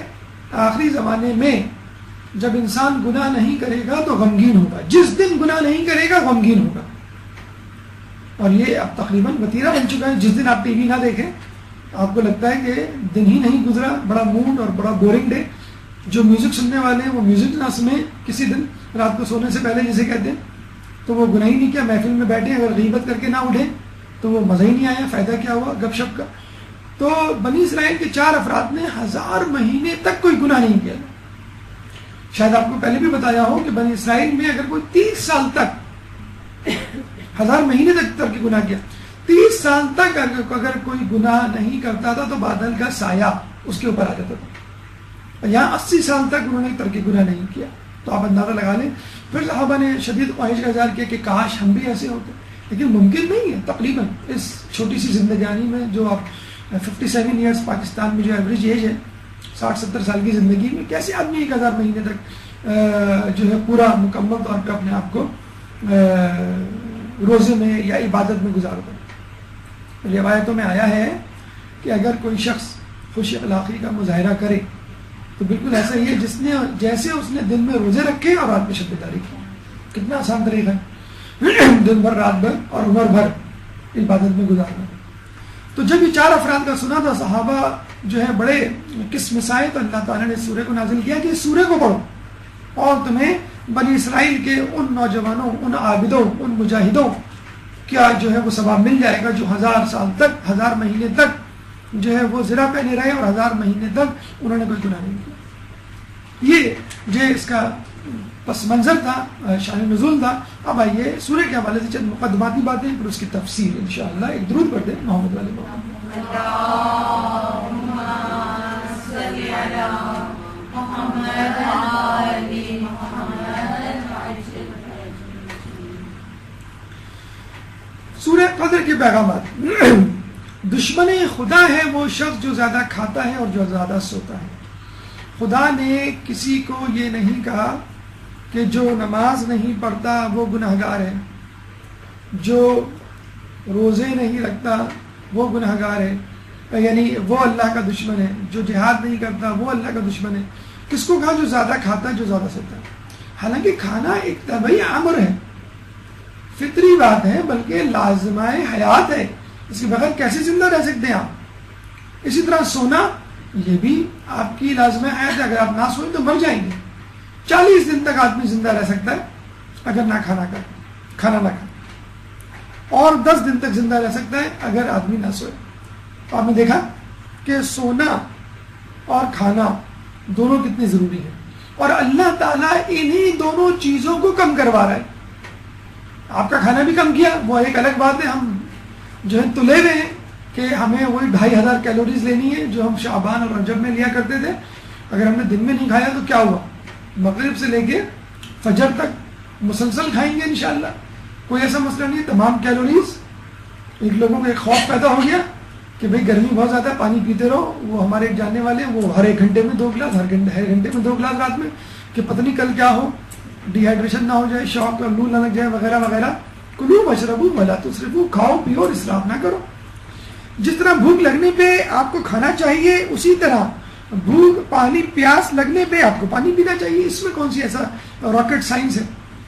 آخری زمانے میں جب انسان گناہ نہیں کرے گا تو غمگین ہوگا, جس دن گناہ نہیں کرے گا غمگین ہوگا. اور یہ اب تقریباً وتیرہ بن چکا ہے. جس دن آپ ٹی وی نہ دیکھیں آپ کو لگتا ہے کہ دن ہی نہیں گزرا, بڑا موڈ اور بڑا بورنگ ڈے. جو میوزک سننے والے ہیں وہ میوزک نہ سنیں کسی دن رات کو سونے سے پہلے جسے کہتے ہیں, تو وہ گناہ ہی نہیں کیا. محفل میں بیٹھے اگر غیبت کر کے نہ اٹھیں تو وہ مزہ ہی نہیں آیا, فائدہ کیا ہوا گپ شپ کا. تو بنی اسرائیل کے 4 افراد نے 1000 مہینے تک کوئی گناہ نہیں کیا. شاید آپ کو پہلے بھی بتایا ہو کہ بنی اسرائیل میں اگر کوئی 30 سال تک 1000 مہینے تک ترک گناہ کیا, 30 سال تک اگر کوئی گناہ نہیں کرتا تھا تو بادل کا سایہ اس کے اوپر آ جاتا تھا. یہاں 80 سال تک انہوں نے ترک گناہ نہیں کیا. تو آپ اندازہ لگا لیں. پھر صحابہ نے شدید خواہش کا اظہار کیا کہ کاش ہم بھی ایسے ہوتے, لیکن ممکن نہیں ہے. تقریباً اس چھوٹی سی زندگانی میں جو آپ 57 ایئرس پاکستان میں جو ایوریج ایج ہے 60-70 سال کی زندگی میں, کیسے آدمی 1000 مہینے تک جو ہے پورا مکمل طور پہ اپنے آپ کو روزے میں یا عبادت میں گزارتا. روایتوں میں آیا ہے کہ اگر کوئی شخص خوش اخلاقی کا مظاہرہ کرے تو بالکل ایسا ہی ہے جیسے اس نے دن میں روزے رکھے اور رات میں شب داری کی. کتنا آسان طریقہ ہے دن بھر رات بھر اور عمر بھر عبادت میں گزارنا. تو جب یہ 4 افراد کا سنا تھا صحابہ جو ہے بڑے قسم سائے, تو اللہ تعالیٰ نے سورہ کو نازل کیا کہ اس سورہ کو پڑھو اور تمہیں بنی اسرائیل کے ان نوجوانوں, ان عابدوں, ان مجاہدوں کیا جو ہے وہ ثواب مل جائے گا جو 1000 سال تک 1000 مہینے تک جو ہے وہ زرہ پہنے رہے اور 1000 مہینے تک انہوں نے کوئی گناہ نہیں کیا. یہ جو اس کا پس منظر تھا، شان نزول تھا. اب آئیے سورہ کے حوالے سے چند مقدماتی باتیں پھر اس کی تفسیر انشاءاللہ. ایک درود پڑھ دیں محمد والے محمد. اللهم صل على محمد آل محمد. سورہ قدر کے پیغامات. دشمن خدا ہے وہ شخص جو زیادہ کھاتا ہے اور جو زیادہ سوتا ہے. خدا نے کسی کو یہ نہیں کہا کہ جو نماز نہیں پڑھتا وہ گنہگار ہے، جو روزے نہیں رکھتا وہ گنہگار ہے، یعنی وہ اللہ کا دشمن ہے. جو جہاد نہیں کرتا وہ اللہ کا دشمن ہے. کس کو کہا؟ جو زیادہ کھاتا ہے، جو زیادہ سوتا ہے. حالانکہ کھانا ایک طبعی امر ہے، فطری بات ہے، بلکہ لازمہ حیات ہے. اس کے بغیر کیسے زندہ رہ سکتے ہیں آپ؟ اسی طرح سونا یہ بھی آپ کی لازمہ حیات ہے. اگر آپ نہ سوئیں تو مر جائیں گے. 40 دن تک آدمی زندہ رہ سکتا ہے اگر نہ کھانا نہ کھائے، اور 10 دن تک زندہ رہ سکتا ہے اگر آدمی نہ سوئے. تو آپ نے دیکھا کہ سونا اور کھانا دونوں کتنے ضروری ہیں، اور اللہ تعالیٰ انہی دونوں چیزوں کو کم کروا رہا ہے. آپ کا کھانا بھی کم کیا، وہ ایک الگ بات ہے. ہم جو ہے تلے ہوئے ہیں کہ ہمیں وہی 2500 کیلوریز لینی ہے جو ہم شعبان اور رجب میں لیا کرتے تھے. اگر ہم نے دن میں نہیں کھایا تو کیا ہوا؟ مغرب سے لے کے فجر تک مسلسل کھائیں گے انشاءاللہ. کوئی ایسا مسئلہ نہیں ہے. تمام کیلوریز. ایک لوگوں کو ایک خوف پیدا ہو گیا کہ بھئی گرمی بہت زیادہ ہے، پانی پیتے رہو. وہ ہمارے ایک جاننے والے وہ ہر 1 گھنٹے میں 2 گلاس، ہر گھنٹے میں 2 گلاس رات میں، کہ پتہ نہیں کل کیا ہو، ڈی ہائیڈریشن نہ ہو جائے، شوق اور لو نہ لگ جائے وغیرہ وغیرہ. کلو واشربو ولا تسرفو، کھاؤ پیو اور اسراف نہ کرو. جس طرح بھوک لگنے پہ آپ کو کھانا چاہیے، اسی طرح بھوک پیاس لگنے پہ آپ کو پانی پینا چاہیے. اس میں کون سی ایسا راکٹ سائنس ہے؟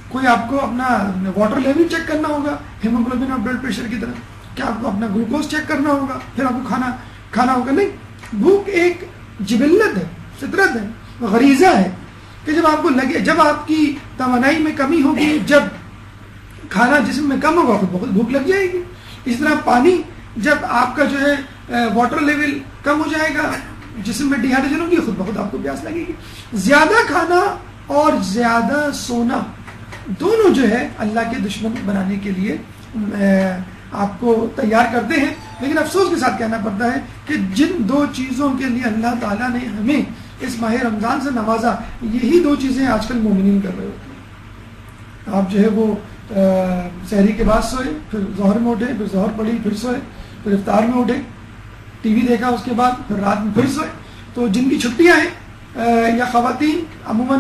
کوئی آپ کو اپنا واٹر لیول چیک کرنا ہوگا ہیموگلوبن اور بلڈ پریشر کی طرح؟ کیا آپ کو اپنا گلوکوز چیک کرنا ہوگا پھر آپ کو کھانا ہوگا؟ نہیں. بھوک ایک جبلت ہے، فطرت ہے، غریزہ ہے کہ جب آپ کو لگے، جب آپ کی توانائی میں کمی ہوگی، جب کھانا جسم میں کم ہوگا خود بخود بھوک لگ جائے گی. اس طرح پانی، جب آپ کا جو ہے واٹر لیول کم ہو جائے گا، جسم میں ڈی ہائیڈریشن ہوگی، خود بخود آپ کو پیاس لگے گی. زیادہ کھانا اور زیادہ سونا دونوں جو ہے اللہ کے دشمن بنانے کے لیے آپ کو تیار کرتے ہیں. لیکن افسوس کے ساتھ کہنا پڑتا ہے کہ جن 2 چیزوں کے لیے اللہ تعالیٰ نے ہمیں اس ماہ رمضان سے نوازا، یہی 2 چیزیں آج کل مومنین کر رہے ہوتے ہیں. آپ جو ہے وہ سحری کے بعد سوئے، پھر ظہر میں اٹھے، پھر ظہر پڑھی، پھر سوئے، پھر افطار میں اٹھے، ٹی وی دیکھا، اس کے بعد پھر رات میں پھر سوئے. تو جن کی چھٹیاں ہیں، یا خواتین عموماً،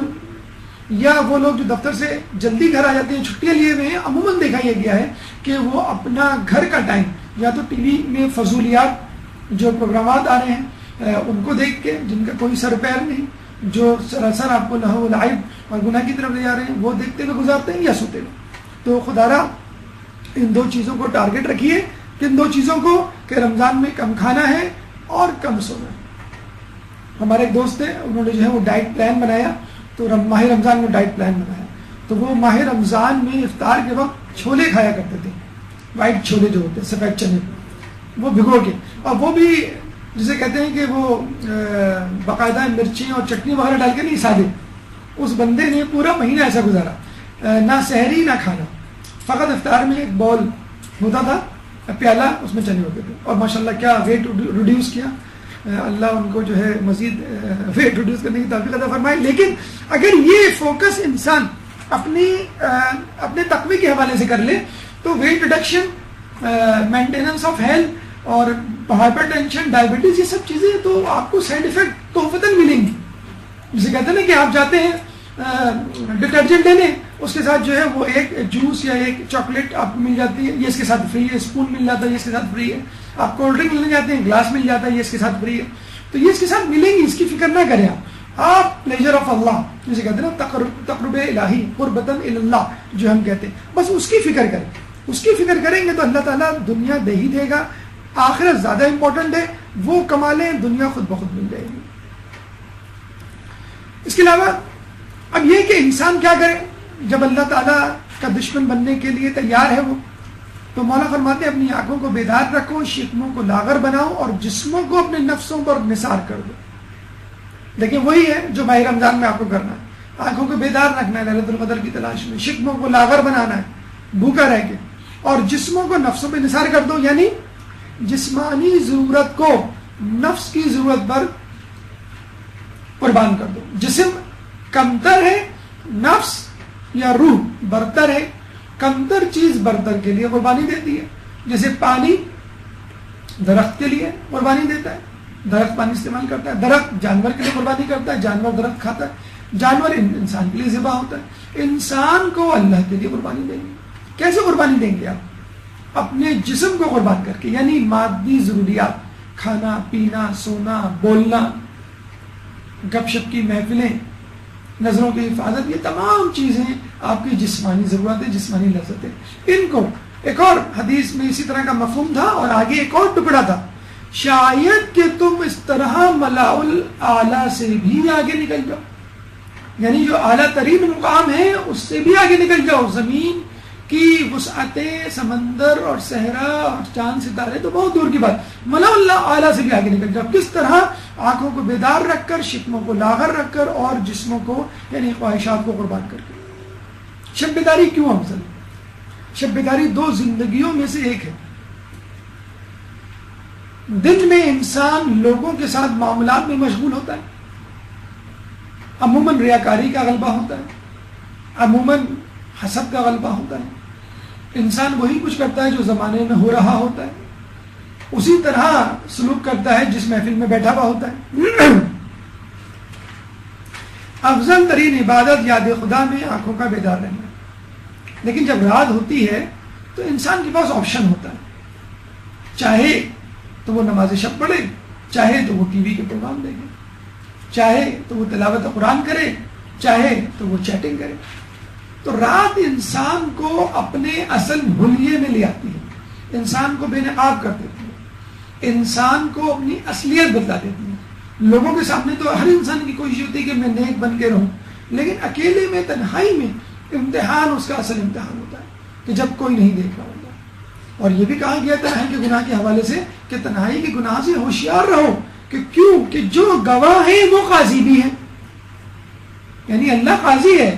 یا وہ لوگ جو دفتر سے جلدی گھر آ جاتے ہیں، چھٹیاں لیے ہوئے ہیں، عموماً دیکھا یہ گیا ہے کہ وہ اپنا گھر کا ٹائم یا تو ٹی وی میں فضولیات جو پروگرامات آ رہے ہیں ان کو دیکھ کے، جن کا کوئی سر پیر نہیں، جو سراسر آپ کو لہو و لعب اور گناہ کی طرف لے جا رہے ہیں، وہ دیکھتے ہوئے گزارتے ہیں یا سوتے ہوئے. تو خدا را ان 2 چیزوں کو ٹارگٹ رکھیے، کن 2 چیزوں کو؟ کہ رمضان میں کم کھانا ہے اور کم سونا ہے. ہمارے ایک دوست ہیں، انہوں نے جو ہے وہ ڈائٹ پلان بنایا. تو ماہ رمضان میں ڈائٹ پلان بنایا تو وہ ماہ رمضان میں افطار کے وقت چھولے کھایا کرتے تھے. وائٹ چھولے جو ہوتے ہیں، سفید چنے، وہ بھگو کے، اور وہ بھی جسے کہتے ہیں کہ وہ باقاعدہ مرچیں اور چٹنی وغیرہ ڈال کے نہیں، سادے. اس بندے نے پورا مہینہ ایسا گزارا، نہ سحری نہ کھانا، فقط افطار میں ایک بول ہوتا تھا، پیالہ، اس میں چنے ہوتے تھے. اور ماشاءاللہ کیا ویٹ ریڈیوس کیا. اللہ ان کو جو ہے مزید ویٹ ریڈیوس کرنے کی توفیق عطا فرمائے. لیکن اگر یہ فوکس انسان اپنے تقوی کے حوالے سے کر لے تو weight reduction, maintenance of health اور ہائپر ٹینشن، ڈائبٹیز، یہ سب چیزیں تو آپ کو سائڈ افیکٹ تحفتاً ملیں گی. جسے کہتے ہیں نا کہ آپ جاتے ہیں ڈٹرجنٹ لینے، اس کے ساتھ جو ہے وہ ایک جوس یا ایک چاکلیٹ آپ کو مل جاتی ہے، یہ اس کے ساتھ فری ہے. اسپون مل جاتا ہے، یہ اس کے ساتھ فری ہے. آپ کولڈ ڈرنک لینے جاتے ہیں، گلاس مل جاتا ہے، یہ اس کے ساتھ فری ہے. تو یہ اس کے ساتھ ملیں گی، اس کی فکر نہ کریں. آپ پلیجر آف اللہ جسے کہتے ہیں نا، تقرب الہی، قربتاً اللہ جو ہم کہتے ہیں، بس اس کی فکر کریں. اس کی فکر کریں گے تو اللہ تعالیٰ دنیا دے ہی دے گا. آخرت زیادہ امپورٹنٹ ہے، وہ کما لیں، دنیا خود بخود مل جائے گی. اس کے علاوہ اب یہ کہ انسان کیا کرے جب اللہ تعالیٰ کا دشمن بننے کے لیے تیار ہے وہ، تو مولا فرماتے ہیں اپنی آنکھوں کو بیدار رکھو، شکموں کو لاغر بناؤ اور جسموں کو اپنے نفسوں پر نثار کر دو. دیکھیں وہی ہے جو ماہ رمضان میں آپ کو کرنا ہے، آنکھوں کو بیدار رکھنا ہے لیلۃ القدر کی تلاش میں، شکموں کو لاغر بنانا ہے بھوکا رہ کے، اور جسموں کو نفسوں پہ نثار کر دو، یعنی جسمانی ضرورت کو نفس کی ضرورت پر قربان کر دو۔ جسم کمتر ہے، نفس یا روح برتر ہے، کمتر چیز برتر کے لیے قربانی دیتی ہے، جیسے پانی درخت کے لیے قربانی دیتا ہے، درخت پانی استعمال کرتا ہے، درخت جانور کے لیے قربانی کرتا ہے، جانور درخت کھاتا ہے، جانور انسان کے لیے ذبح ہوتا ہے، انسان کو اللہ کے لیے قربانی دیں گے۔ کیسے قربانی دیں گے آپ؟ اپنے جسم کو قربان کر کے، یعنی مادی ضروریات، کھانا پینا، سونا، بولنا، گپ شپ کی محفلیں، نظروں کی حفاظت، یہ تمام چیزیں آپ کی جسمانی ضرورتیں، جسمانی لذتیں، ان کو ایک اور حدیث میں اسی طرح کا مفہوم تھا، اور آگے ایک اور ٹکڑا تھا، شاید کہ تم اس طرح ملاء الاعلیٰ سے بھی آگے نکل جاؤ، یعنی جو اعلیٰ ترین مقام ہے اس سے بھی آگے نکل جاؤ، زمین کی وسعتیں، سمندر اور صحرا اور چاند ستارے تو بہت دور کی بات، ملاء الاعلیٰ سے بھی آگے نکل جاؤ۔ کس طرح؟ آنکھوں کو بیدار رکھ کر، شکموں کو لاغر رکھ کر، اور جسموں کو یعنی خواہشات کو قربان کر کے۔ شب بیداری کیوں افضل؟ شب بیداری دو زندگیوں میں سے ایک ہے۔ دن میں انسان لوگوں کے ساتھ معاملات میں مشغول ہوتا ہے، عموماً ریاکاری کا غلبہ ہوتا ہے، عموماً حسد کا غلبہ ہوتا ہے، انسان وہی کچھ کرتا ہے جو زمانے میں ہو رہا ہوتا ہے، اسی طرح سلوک کرتا ہے جس محفل میں بیٹھا ہوا ہوتا ہے۔ افضل ترین عبادت یاد خدا میں آنکھوں کا بیدار رہنا، لیکن جب رات ہوتی ہے تو انسان کے پاس آپشن ہوتا ہے، چاہے تو وہ نماز شب پڑھے، چاہے تو وہ ٹی وی کے پروگرام دیکھے، چاہے تو وہ تلاوت قرآن کرے، چاہے تو وہ چیٹنگ کرے۔ تو رات انسان کو اپنے اصل حلیے میں لے آتی ہے، انسان کو بے نقاب کر دیتی ہے، انسان کو اپنی اصلیت بتلا دیتی ہے۔ لوگوں کے سامنے تو ہر انسان کی کوشش ہوتی ہے کہ میں نیک بن کے رہوں، لیکن اکیلے میں، تنہائی میں امتحان اس کا اصل امتحان ہوتا ہے کہ جب کوئی نہیں دیکھ رہا ہوتا۔ اور یہ بھی کہا گیا تنہائی کے گناہ کے حوالے سے کہ تنہائی کے گناہ سے ہوشیار رہو، کہ کیوں کہ جو گواہ ہے وہ قاضی بھی ہے، یعنی اللہ قاضی ہے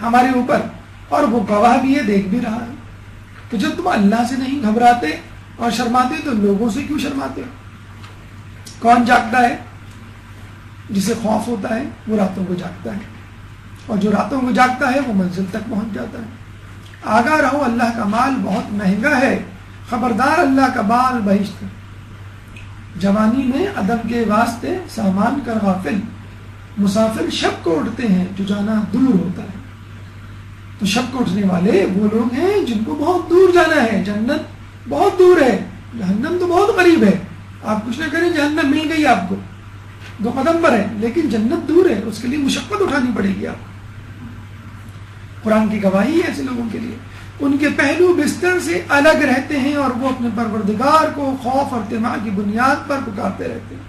ہمارے اوپر، اور وہ گواہ بھی ہے، دیکھ بھی رہا ہے۔ تو جب تم اللہ سے نہیں گھبراتے اور شرماتے تو لوگوں سے کیوں شرماتے؟ کون جاگتا ہے؟ جسے خوف ہوتا ہے وہ راتوں کو جاگتا ہے، اور جو راتوں کو جاگتا ہے وہ منزل تک پہنچ جاتا ہے۔ آگاہ رہو، اللہ کا مال بہت مہنگا ہے، خبردار اللہ کا مال بہشت۔ جوانی میں عدم کے واسطے سامان کر غافل، مسافر شب کو اٹھتے ہیں جو جانا دور ہوتا ہے۔ تو شب کو اٹھنے والے وہ لوگ ہیں جن کو بہت دور جانا ہے، جنت بہت دور ہے، جہنم تو بہت قریب ہے۔ آپ کچھ نہ کریں، جہنم مل گئی آپ کو، 2 قدم پر ہے، لیکن جنت دور ہے، اس کے لیے مشقت اٹھانی پڑے گی آپ کو۔ قرآن کی گواہی ہے ایسے لوگوں کے لیے، ان کے پہلو بستر سے الگ رہتے ہیں اور وہ اپنے پروردگار کو خوف اور طمع کی بنیاد پر پکارتے رہتے ہیں۔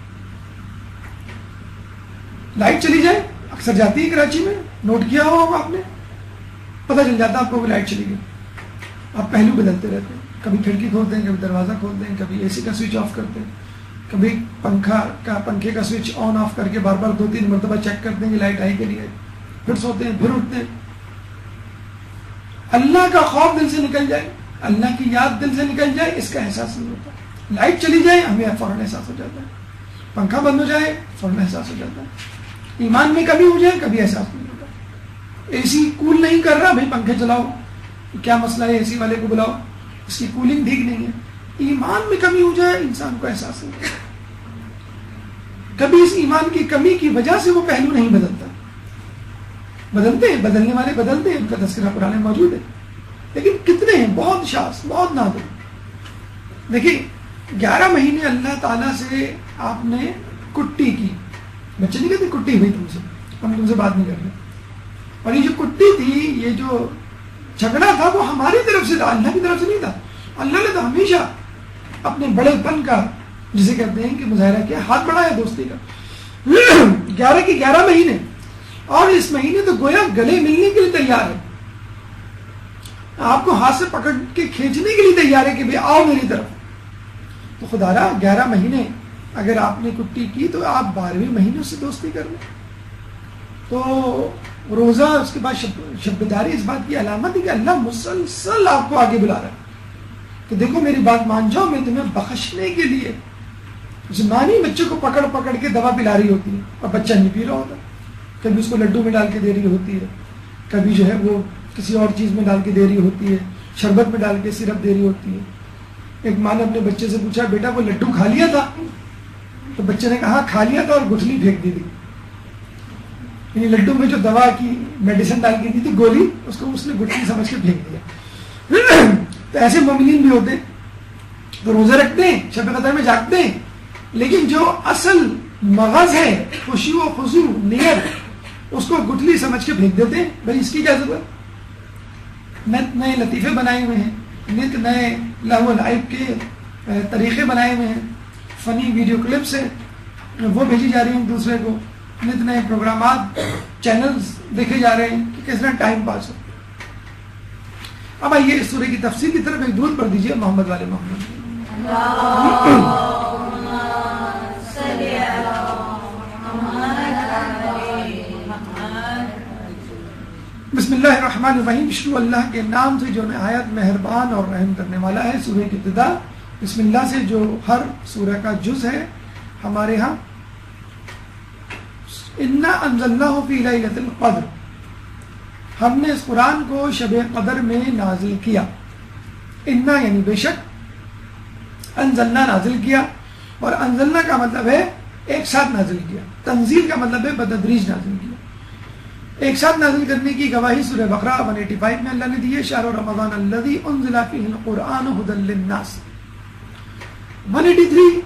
لائٹ چلی جائے، اکثر جاتی ہے کراچی میں، نوٹ کیا ہو آپ نے، پتہ چل جاتا آپ کو کہ لائٹ چلی گئی، آپ پہلو بدلتے رہتے ہیں، کبھی کھڑکی کھولتے ہیں، کبھی دروازہ کھولتے ہیں، کبھی اے سی کا سوئچ آف کرتے ہیں، کبھی پنکھے کا سوئچ آن آف کر کے بار بار 2-3 مرتبہ چیک کرتے ہیں کہ لائٹ آئی کہ نہیں آئی، پھر سوتے ہیں، پھر اٹھتے ہیں۔ اللہ کا خوف دل سے نکل جائے، اللہ کی یاد دل سے نکل جائے، اس کا احساس نہیں ہوتا۔ لائٹ چلی جائے ہمیں فوراً احساس ہو جاتا ہے، پنکھا بند ہو جائے فوراً احساس ہو جاتا ہے، ایمان میں کمی ہو جائے کبھی احساس نہیں ہوتا۔ اے سی کول نہیں کر رہا، بھائی پنکھے چلاؤ، کیا مسئلہ ہے، اے سی والے کو بلاؤ، اس کی کولنگ ٹھیک نہیں ہے۔ ایمان میں کمی ہو جائے انسان کو احساس نہیں ہوتا، کبھی اس ایمان کی کمی کی وجہ سے وہ پہلو نہیں بدلتا۔ بدلتے ہیں، بدلنے والے بدلتے ہیں، ان کا تذکرہ قرآن میں موجود ہے، لیکن کتنے ہیں؟ بہت شاذ، بہت نادر۔ دیکھیے 11 مہینے اللہ تعالیٰ سے آپ نے کٹی کی، بچے نہیں کہتے کٹی ہوئی تم سے، ہم تم سے بات نہیں کر رہے، اور یہ جو کٹی تھی، یہ جو جھگڑا تھا وہ ہماری طرف سے تھا، اللہ کی طرف سے نہیں تھا۔ اللہ نے تو ہمیشہ اپنے بڑے پن کا، جسے کہتے ہیں کہ مظاہرہ کیا، ہاتھ بڑھایا دوستی کا۔ 11 کے 11 مہینے، اور اس مہینے تو گویا گلے ملنے کے لیے تیار ہے، آپ کو ہاتھ سے پکڑ کے کھینچنے کے لیے تیار ہے کہ بھئی آؤ میری طرف۔ تو خدا را 11 مہینے اگر آپ نے کٹی کی تو آپ 12ویں مہینے سے دوستی کر لیں. تو روزہ اس کے بعد شب بیداری اس بات کی علامت ہے کہ اللہ مسلسل آپ کو آگے بلا رہا ہے کہ دیکھو میری بات مان جاؤ، میں تمہیں بخشنے کے لیے. زمانی بچے کو پکڑ پکڑ کے دوا پلا رہی ہوتی ہے اور بچہ نہیں پی رہا ہوتا، کبھی اس کو لڈو میں ڈال کے دے رہی ہوتی ہے، کبھی جو ہے وہ کسی اور چیز میں ڈال کے دے رہی ہوتی ہے، شربت میں ڈال کے سیرپ دے رہی ہوتی ہے. ایک ماں نے اپنے بچے سے پوچھا بیٹا وہ لڈو کھا لیا تھا؟ تو بچے نے کہا کھا لیا تھا اور گٹھلی پھینک دی تھی. یعنی لڈو میں جو دوا کی میڈیسن ڈال کے دی تھی گولی، اس کو اس نے گٹھلی سمجھ کے پھینک دیا. تو ایسے مومنین بھی ہوتے ہیں تو روزے رکھتے ہیں، شب قدر میں جاگتے ہیں، لیکن جو اصل مغز ہے خوشی و خضوع نیت، اس کو گٹھلی سمجھ کے پھینک دیتے ہیں. بھائی اس کی کیا ضرورت؟ نت نئے لطیفے بنائے ہوئے ہیں، نت نئے لہو و لعب کے طریقے بنائے ہوئے ہیں، فنی ویڈیو کلپس ہیں وہ بھیجی جا رہی ہیں دوسرے کو، نت نئے پروگرامات چینلز دیکھے جا رہے ہیں کہ کس طرح ٹائم پاس ہو. اب آئیے اس سورہ کی تفسیر کی طرف ایک درود پڑھ دیجیے محمد والے محمد. بسم اللہ الرحمن الرحیم. شروع اللہ کے نام سے جو نہایت مہربان اور رحم کرنے والا ہے. سورہ کی ابتدا بسم اللہ سے جو ہر سورہ کا جز ہے. ہمارے ہاں انا انزلناہ فی لیلۃ القدر، ہم نے اس قرآن کو شب قدر میں نازل کیا. انا یعنی بے شک، انزلنا نازل کیا، اور انزلنا کا مطلب ہے ایک ساتھ نازل کیا. تنزیل کا مطلب ہے بتدریج نازل کیا. ایک ساتھ نازل کرنے کی گواہی سورہ بقرہ 185 میں اللہ نے دی ہے. شہر رمضان الذی انزل فیہ القرآن ھدی للناس. 183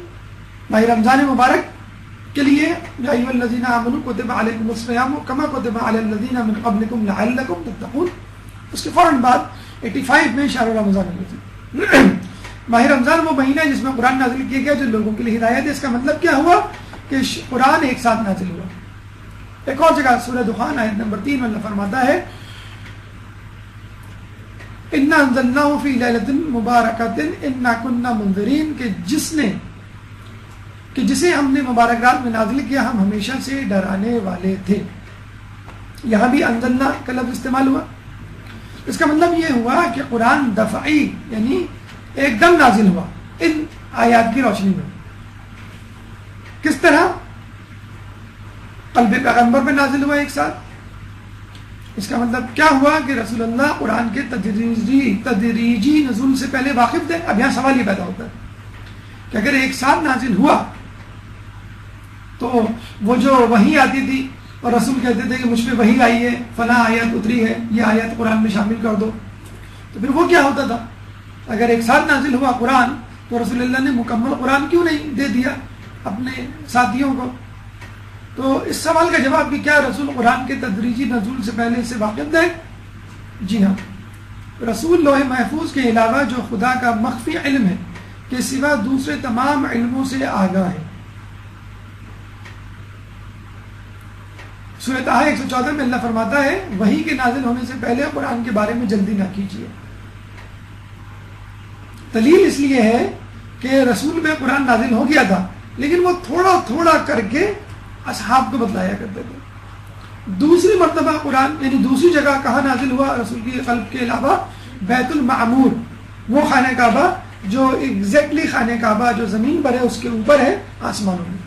ماہ رمضان مبارک کے لیے یا ایھا الذین آمنوا کتب علیکم الصیام کما کتب علی الذین من قبلکم لعلکم تتقون. اس کے فوراً بعد 85 میں شہر رمضان الذی. ماہ رمضان وہ مہینہ ہے جس میں قرآن نازل کیا گیا جو لوگوں کے لیے ہدایت ہے. اس کا مطلب کیا ہوا کہ قرآن ایک ساتھ نازل ہوا. ایک اور جگہ سورہ دخان آیت نمبر 3 میں اللہ فرماتا ہے انا انزلناہ فی لیلۃ مبارکۃ انا کنا منذرین، کہ جسے ہم نے مبارک رات میں نازل کیا ہم ہمیشہ سے ڈرانے والے تھے. یہاں بھی انزلنا کا لفظ استعمال ہوا. اس کا مطلب یہ ہوا کہ قرآن دفعی یعنی ایک دم نازل ہوا ان آیات کی روشنی میں. کس طرح؟ قلب پیغمبر پہ نازل ہوا ایک ساتھ. اس کا مطلب کیا ہوا کہ رسول اللہ قرآن کے تدریجی نزول سے پہلے واقف تھے. اب یہاں سوال یہ پیدا ہوتا ہے کہ اگر ایک ساتھ نازل ہوا تو وہ جو وحی آتی تھی اور رسول کہتے تھے کہ مجھ پہ وحی آئی ہے، فلاں آیت اتری ہے، یہ آیت قرآن میں شامل کر دو، تو پھر وہ کیا ہوتا تھا؟ اگر ایک ساتھ نازل ہوا قرآن تو رسول اللہ نے مکمل قرآن کیوں نہیں دے دیا اپنے ساتھیوں کو؟ تو اس سوال کا جواب کہ کیا رسول قرآن کے تدریجی نزول سے پہلے سے واقف ہے؟ جی ہاں. رسول لوح محفوظ کے علاوہ جو خدا کا مخفی علم ہے کے سوا دوسرے تمام علموں سے آگاہ ہے. سورۃ طٰہٰ 114 میں اللہ فرماتا ہے وحی کے نازل ہونے سے پہلے قرآن کے بارے میں جلدی نہ کیجیے. دلیل اس لیے ہے کہ رسول میں قرآن نازل ہو گیا تھا لیکن وہ تھوڑا تھوڑا کر کے اصحاب کو بتلایا کرتے تھے. دوسری مرتبہ قرآن یعنی دوسری جگہ کہاں نازل ہوا رسول کی قلب کے علاوہ؟ بیت المعمور، وہ خانہ کعبہ جو ایگزیکٹلی خانہ کعبہ جو زمین پر ہے اس کے اوپر ہے آسمانوں میں.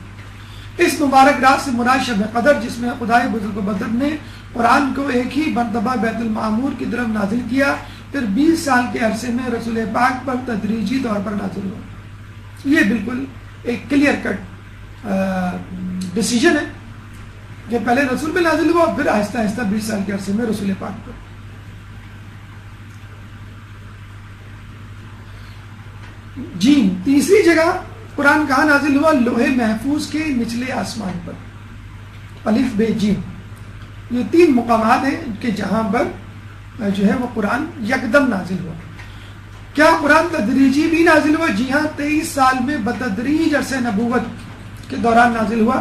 اس مبارک رات سے مراد شب قدر جس میں خدائے بزرگ و بدر نے قرآن کو ایک ہی مرتبہ بیت المعمور کی طرف نازل کیا، پھر 20 سال کے عرصے میں رسول پاک پر تدریجی طور پر نازل ہوا. یہ بالکل ایک کلیئر کٹ ڈیسیجن ہے کہ پہلے رسول پہ نازل ہوا پھر آہستہ آہستہ 20 سال کے عرصے میں رسول پاک پر. جی تیسری جگہ قرآن کہاں نازل ہوا؟ لوح محفوظ کے نچلے آسمان پر. الف بے جیم، یہ 3 مقامات ہیں کہ جہاں پر جو ہے وہ قرآن یکدم نازل ہوا. کیا قرآن تدریجی بھی نازل ہوا؟ جی ہاں، 23 سال میں بتدریج عرصہ نبوت کے دوران نازل ہوا.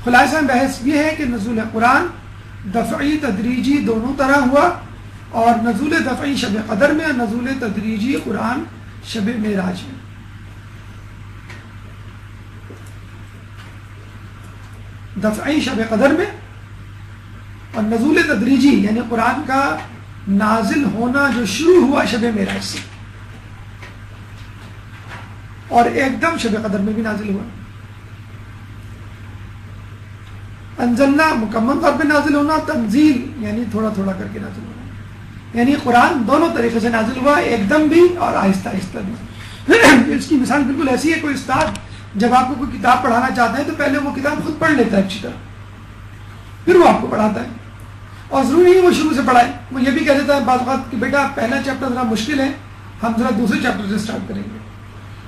خلاصہ بحث یہ ہے کہ نزول قرآن دفعی تدریجی دونوں طرح ہوا، اور نزول دفعی شب قدر میں اور نزول تدریجی قرآن شب معراج میں. دفعی شب قدر میں، اور نزول تدریجی یعنی قرآن کا نازل ہونا جو شروع ہوا شب معراج سے، اور ایک دم شب قدر میں بھی نازل ہوا۔ انزلنا مکمل طور پہ نازل ہونا، تنزیل یعنی تھوڑا تھوڑا کر کے نازل ہونا، یعنی قرآن دونوں طریقے سے نازل ہوا، ایک دم بھی اور آہستہ آہستہ بھی۔ اس کی مثال بالکل ایسی ہے، کوئی استاد جب آپ کو کوئی کتاب پڑھانا چاہتا ہے تو پہلے وہ کتاب خود پڑھ لیتا ہے اچھی طرح، پھر وہ آپ کو پڑھاتا ہے، اور ضروری نہیں وہ شروع سے پڑھائے، وہ یہ بھی کہہ دیتا ہے بعض اوقات کہ بیٹا پہلا چیپٹر ذرا مشکل ہے، ہم ذرا دوسرے چیپٹر سے اسٹارٹ کریں گے،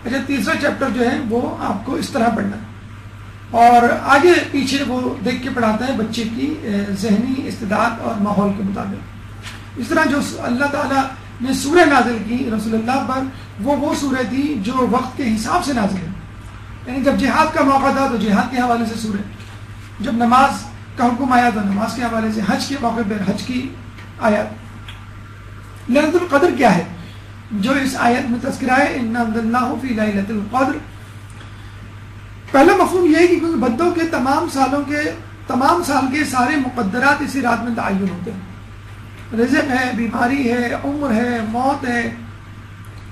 اچھا تیسرا چیپٹر جو ہے وہ آپ کو اس طرح پڑھنا ہے، اور آگے پیچھے وہ دیکھ کے پڑھاتا ہے بچے کی ذہنی استعداد اور ماحول کے مطابق۔ اس طرح جو اللہ تعالیٰ نے سورہ نازل کی رسول اللہ پر، وہ سورہ تھی جو وقت کے حساب سے نازل ہے، یعنی جب جہاد کا موقع تھا تو جہاد کے حوالے سے سورہ، جب نماز کا حکم آیا تو نماز کے حوالے سے، حج کے موقع پر حج کی آیات۔ لیلۃ القدر کیا ہے جو اس آیت میں تذکرہ ہے، اِنَّا أَنزَلْنَاهُ فِي لَيْلَةِ الْقَدْرِ۔ پہلا مفہوم یہ ہے کہ کیونکہ بندوں کے تمام سال کے سارے مقدرات اسی رات میں تعین ہوتے ہیں، رزق ہے، بیماری ہے، عمر ہے، موت ہے،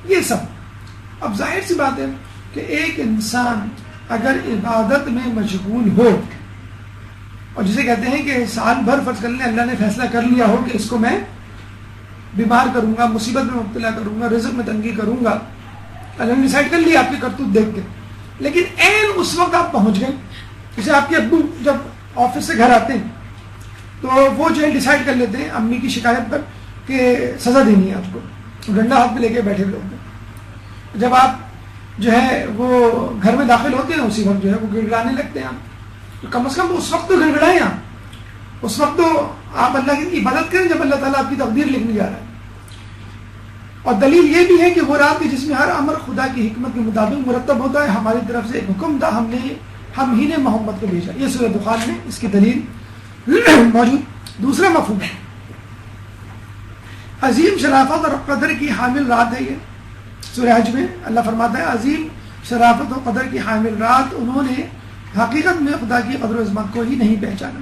یہ سب۔ اب ظاہر سی بات ہے کہ ایک انسان اگر عبادت میں مشغول ہو، اور جسے کہتے ہیں کہ سال بھر فرض کر لیں اللہ نے فیصلہ کر لیا ہو کہ اس کو میں بیمار کروں گا، مصیبت میں مبتلا کروں گا، رزق میں تنگی کروں گا، اللہ نے ڈیسائیڈ کر لیا آپ کی کرتوت دیکھ کے، لیکن عین اس وقت آپ پہنچ گئے، جیسے آپ کے ابو جب آفس سے گھر آتے ہیں تو وہ جو ہے ڈیسائیڈ کر لیتے ہیں امی کی شکایت پر کہ سزا دینی ہے آپ کو، ڈنڈا ہاتھ میں لے کے بیٹھے ہوئے ہوتے ہیں۔ جب آپ جو ہے وہ گھر میں داخل ہوتے ہیں اسی وقت جو ہے وہ گڑگڑانے لگتے ہیں آپ، تو کم از کم اس وقت تو گڑگڑائیں آپ، اس وقت تو آپ اللہ کی عبادت کریں جب اللہ تعالیٰ آپ کی تقدیر لکھنے جا رہا ہے۔ اور دلیل یہ بھی ہے کہ وہ رات جس میں ہر امر خدا کی حکمت کے مطابق مرتب ہوتا ہے، ہماری طرف سے ایک حکم تھا، ہم ہی نے محمد کو بھیجا، یہ سورہ دخان میں اس کی دلیل موجود۔ دوسرا مفہوم ہے عظیم شرافت اور قدر کی حامل رات ہے، یہ سورہ حج میں اللہ فرماتا ہے عظیم شرافت و قدر کی حامل رات، انہوں نے حقیقت میں خدا کی قدر و عظمت کو ہی نہیں پہچانا۔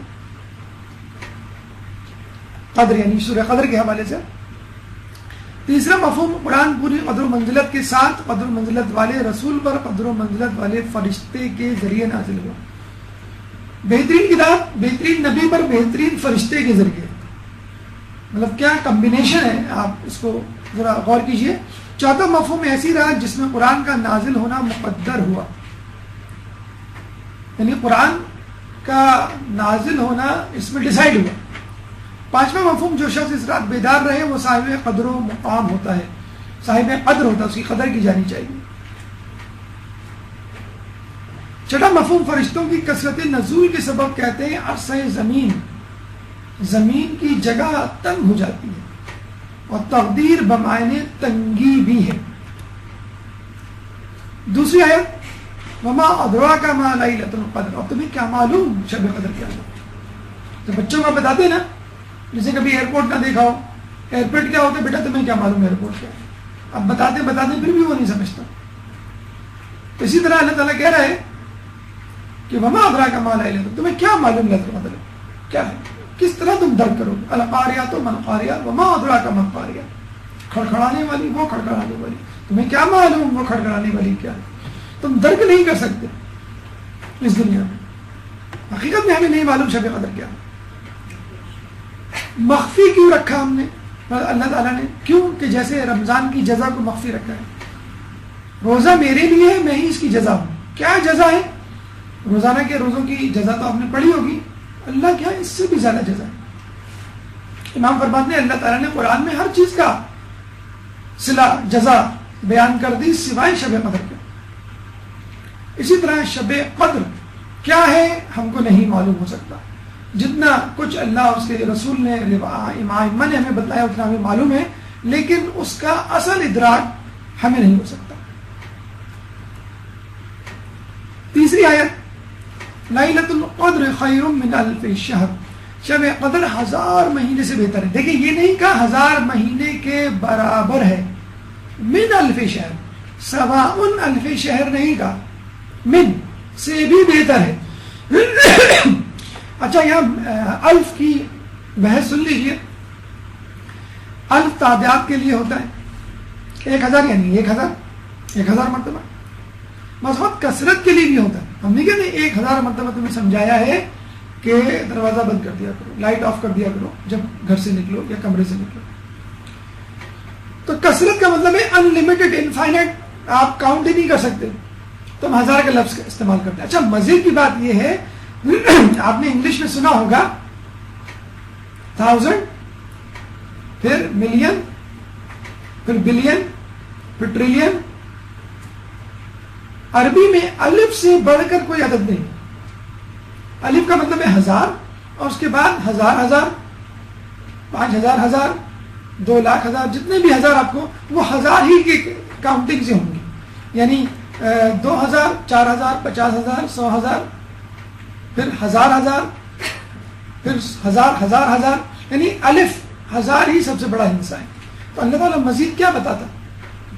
قدر یعنی سورہ قدر کے حوالے سے۔ تیسرا مفہوم قرآن پوری قدر و منزلت کے ساتھ قدر و منزلت والے رسول پر قدر و منزلت والے فرشتے کے ذریعے نازل ہوا، بہترین کتاب بہترین نبی پر بہترین فرشتے کے ذریعے، مطلب کیا کمبینیشن ہے، آپ اس کو ذرا غور کیجئے۔ چوتھا مفہوم ایسی رات جس میں قرآن کا نازل ہونا مقدر ہوا، یعنی قرآن کا نازل ہونا اس میں ڈیسائیڈ ہوا۔ پانچواں مفہوم جو شخص اس رات بیدار رہے وہ صاحب قدر و مقام ہوتا ہے، صاحب قدر ہوتا ہے، اس کی قدر کی جانی چاہیے۔ چھٹا مفہوم فرشتوں کی کثرت نزول کے سبب کہتے ہیں عرصہ زمین کی جگہ تنگ ہو جاتی ہے، اور تقدیر بمعنی تنگی بھی ہے۔ دوسری آیت وما ادراک ما لیلۃ القدر، اور تمہیں کیا معلوم شب قدر کیا ہے؟ تو بچوں کو بتاتے نا، جسے کبھی ایئرپورٹ نہ دیکھا ہو، ایئرپورٹ کیا ہوتا ہے، بیٹا تمہیں کیا معلوم ایئرپورٹ کیا ہے؟ اب بتاتے پھر بھی وہ نہیں سمجھتا۔ اسی طرح اللہ تعالیٰ کہہ رہا ہے کہ وما ادراک ما لیلۃ القدر، تمہیں کیا معلوم لیلۃ القدر کیا ہے، کس طرح تم درک کرو گے؟ القاریات و من قاریات وما ادراک ما القاریات، کھڑکھڑانے والی وہ کھڑکھڑانے والی، تمہیں کیا معلوم وہ کھڑکھڑانے والی کیا ہے؟ تم درک نہیں کر سکتے اس دنیا میں، حقیقت میں ہمیں نہیں معلوم شب قدر کیا ہے۔ مخفی کیوں رکھا ہم نے اللہ تعالیٰ نے؟ کیوں کہ جیسے رمضان کی جزا کو مخفی رکھا ہے، روزہ میرے لیے ہے، میں ہی اس کی جزا ہوں۔ کیا جزا ہے؟ روزانہ کے روزوں کی جزا تو آپ نے پڑھی ہوگی، اللہ کیا اس سے بھی زیادہ جزا ہے۔ امام فرماتے ہیں اللہ تعالیٰ نے قرآن میں ہر چیز کا صلہ جزا بیان کر دی سوائے شب قدر کے۔ اسی طرح شب قدر کیا ہے ہم کو نہیں معلوم ہو سکتا، جتنا کچھ اللہ اور اس کے رسول نے امام نے ہمیں بتایا اتنا ہمیں معلوم ہے، لیکن اس کا اصل ادراک ہمیں نہیں ہو سکتا۔ تیسری آیت لیلۃ القدر خیر من الف شہر، شب قدر 1000 مہینے سے بہتر ہے۔ دیکھیں یہ نہیں کہا 1000 مہینے کے برابر ہے، من الف شہر، سواء الف شہر نہیں کہا، من سے بھی بہتر ہے۔ اچھا یہاں الف کی بحث سن لیجیے. الف تعداد کے لیے ہوتا ہے 1000 یعنی 1000 مرتبہ. مضبوط کثرت کے لیے بھی ہوتا ہے. ہم نہیں کہتے 1000 مرتبہ تمہیں سمجھایا ہے کہ دروازہ بند کر دیا کرو, لائٹ آف کر دیا کرو جب گھر سے نکلو یا کمرے سے نکلو. تو کثرت کا مطلب ہے ان لمیٹڈ, انفائنٹ, آپ کاؤنٹ ہی نہیں کر سکتے. تو ہم 1000 کا لفظ استعمال کرتے ہیں. اچھا مزید کی بات یہ ہے, آپ نے انگلش میں سنا ہوگا 1000, پھر ملین, پھر بلین, پھر ٹریلین. عربی میں الف سے بڑھ کر کوئی عدد نہیں. الف کا مطلب ہے 1000 اور اس کے بعد 1000, 5000, 2 لاکھ, 1000, جتنے بھی 1000 آپ کو, وہ 1000 ہی کی کاؤنٹنگ سے ہوں گے. یعنی 2000, 4000, 50,000, 100,000, پھر 1000, پھر 1000, یعنی الف 1000 ہی سب سے بڑا حصہ ہے. تو اللہ تعالیٰ مزید کیا بتاتا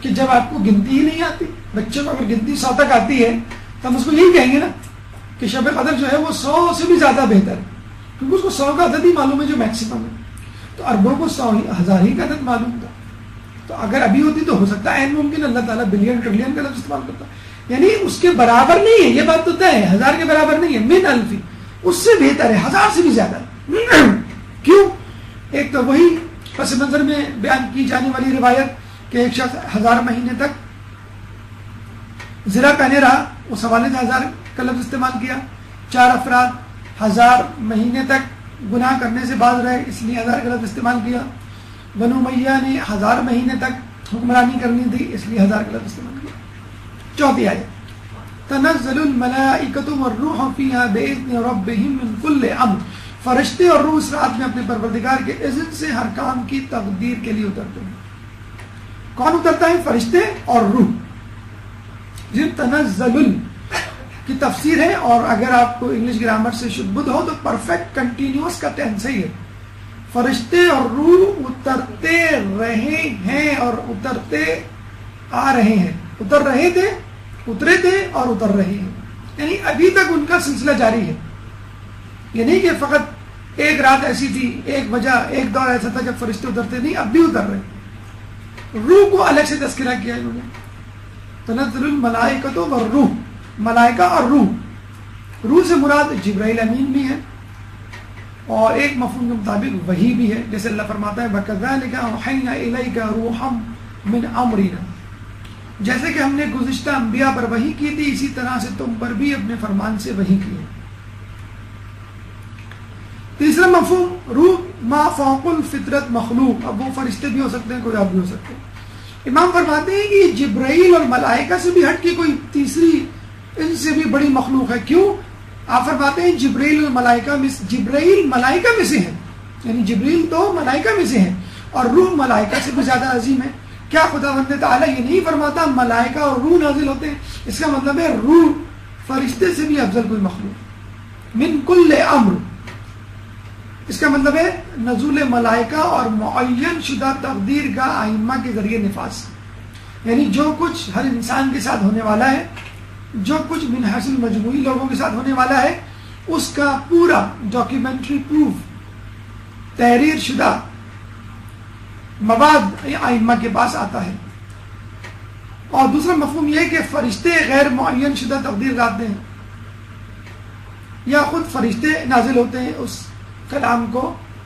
کہ جب آپ کو گنتی ہی نہیں آتی, بچوں کو اگر گنتی 100 تک آتی ہے تو ہم اس کو یہی کہیں گے نا کہ شب قدر جو ہے وہ 100 سے بھی زیادہ بہتر ہے, کیونکہ اس کو 100 کا عدد ہی معلوم ہے جو میکسیمم ہے. تو عربوں کو 1000 ہی کا عدد معلوم تھا. تو اگر ابھی ہوتی تو ہو سکتا ہے ممکن اللہ تعالیٰ بلین ٹریلین کا لفظ استعمال کرتا, یعنی اس کے برابر نہیں ہے. یہ بات تو طے ہے 1000 کے برابر نہیں ہے. من الفی, اس سے بہتر ہے, 1000 سے بھی زیادہ ہے. کیوں؟ ایک تو وہی پس منظر میں بیان کی جانے والی روایت کہ ایک شخص 1000 مہینے تک زرا پہنے رہا, اس حوالے سے 1000 کا لفظ استعمال کیا. 4 افراد 1000 مہینے تک گناہ کرنے سے باز رہے, اس لیے 1000 کا لفظ استعمال کیا. بنو امیہ نے 1000 مہینے تک حکمرانی کرنی تھی, اس لیے 1000 کا لفظ استعمال کیا. چوتھی آیت, تنزل الملائکۃ والروح فیہا بإذن ربہم من کل امر. فرشتے اور روح اس رات میں اپنے پروردگار کے اذن سے ہر کام کی تقدیر کے لیے اترتے ہیں. کون اترتا ہے؟ فرشتے اور روح. یہ تنزل کی تفسیر ہے, اور اگر آپ کو انگلش گرامر سے شد بدھ ہو تو پرفیکٹ کنٹینیوس کا ٹینس ہے. فرشتے اور روح اترتے رہے ہیں اور اترتے آ رہے ہیں. اتر رہے تھے, اترے تھے اور اتر رہے ہیں, یعنی ابھی تک ان کا سلسلہ جاری ہے. یہ نہیں کہ فقط ایک رات ایسی تھی, ایک وجہ, ایک دور ایسا تھا جب فرشتے اترتے, نہیں, اب بھی اتر رہے. روح کو الگ سے تذکرہ کیا انہوں نے. تنزل الملائکۃ والروح, ملائکہ اور روح. روح سے مراد جبرائیل امین بھی ہے, اور ایک مفہوم کے مطابق وحی بھی ہے, جیسے اللہ فرماتا ہے وَكَذَلِكَ أَوْحَيْنَا إِلَيْكَ رُوحًا مِّنْ أَمْرِنَا. جیسے کہ ہم نے گزشتہ انبیاء پر وحی کی تھی, اسی طرح سے تم پر بھی اپنے فرمان سے وحی کی ہے. تیسرا مفہوم, روح ما فوق الفطرت مخلوق. اب وہ فرشتے بھی ہو سکتے ہیں, کوئی اور بھی ہو سکتے ہیں. امام فرماتے ہیں کہ جبرائیل اور ملائکہ سے بھی ہٹ کے کوئی تیسری ان سے بھی بڑی مخلوق ہے. کیوں؟ آپ فرماتے ہیں جبرائیل اور ملائکہ میں, جبرائیل ملائکہ میں سے ہے, یعنی جبرائیل تو ملائکہ میں سے ہے, اور روح ملائکہ سے بھی زیادہ عظیم ہے. کیا خداوند تعالیٰ یہ نہیں فرماتا ملائکہ اور روح نازل ہوتے ہیں؟ اس کا مطلب ہے روح فرشتے سے بھی افضل کوئی مخلوق. من کل امر, اس کا مطلب ہے نزول ملائکہ اور معین شدہ تقدیر کا ائمہ کے ذریعے نفاذ. یعنی جو کچھ ہر انسان کے ساتھ ہونے والا ہے, جو کچھ من حیث مجموعی لوگوں کے ساتھ ہونے والا ہے, اس کا پورا ڈاکیومنٹری پروف تحریر شدہ مواد ائمہ کے پاس آتا ہے. اور دوسرا مفہوم یہ ہے کہ فرشتے غیر معین شدہ تقدیر لاتے ہیں, یا خود فرشتے نازل ہوتے ہیں اس کلام کو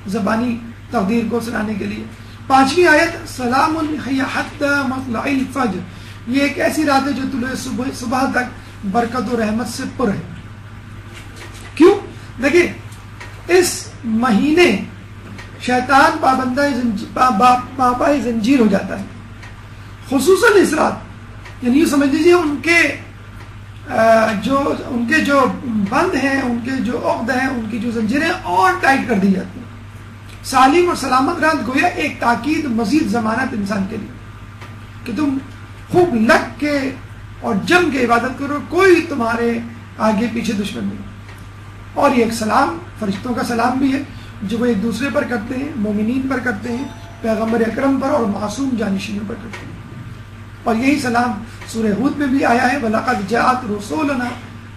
زبانی تقدیر کو سنانے کے لیے. 5ویں آیت, سلام ہی حتی مطلع الفجر. یہ ایک ایسی رات ہے جو طلوع صبح تک برکت و رحمت سے پر ہے. کیوں؟ دیکھیں, اس مہینے شیطان پابند زنجیر ہو جاتا ہے, خصوصاً اس رات. یعنی یہ سمجھ لیجیے ان کے جو بند ہیں, ان کے جو عقد ہیں, ان کی جو زنجیریں اور ٹائٹ کر دی جاتی ہیں. سالم اور سلامت رات گویا ایک تاکید, مزید ضمانت انسان کے لیے کہ تم خوب لگ کے اور جم کے عبادت کرو, کوئی تمہارے آگے پیچھے دشمن نہیں. اور یہ ایک سلام, فرشتوں کا سلام بھی ہے جو وہ ایک دوسرے پر کرتے ہیں, مومنین پر کرتے ہیں, پیغمبر اکرم پر اور معصوم جانشینوں پر کرتے ہیں. اور یہی سلام سورہ ہود میں بھی آیا ہے, وَلَقَدْ جَاءَتْ رُسُولُنَا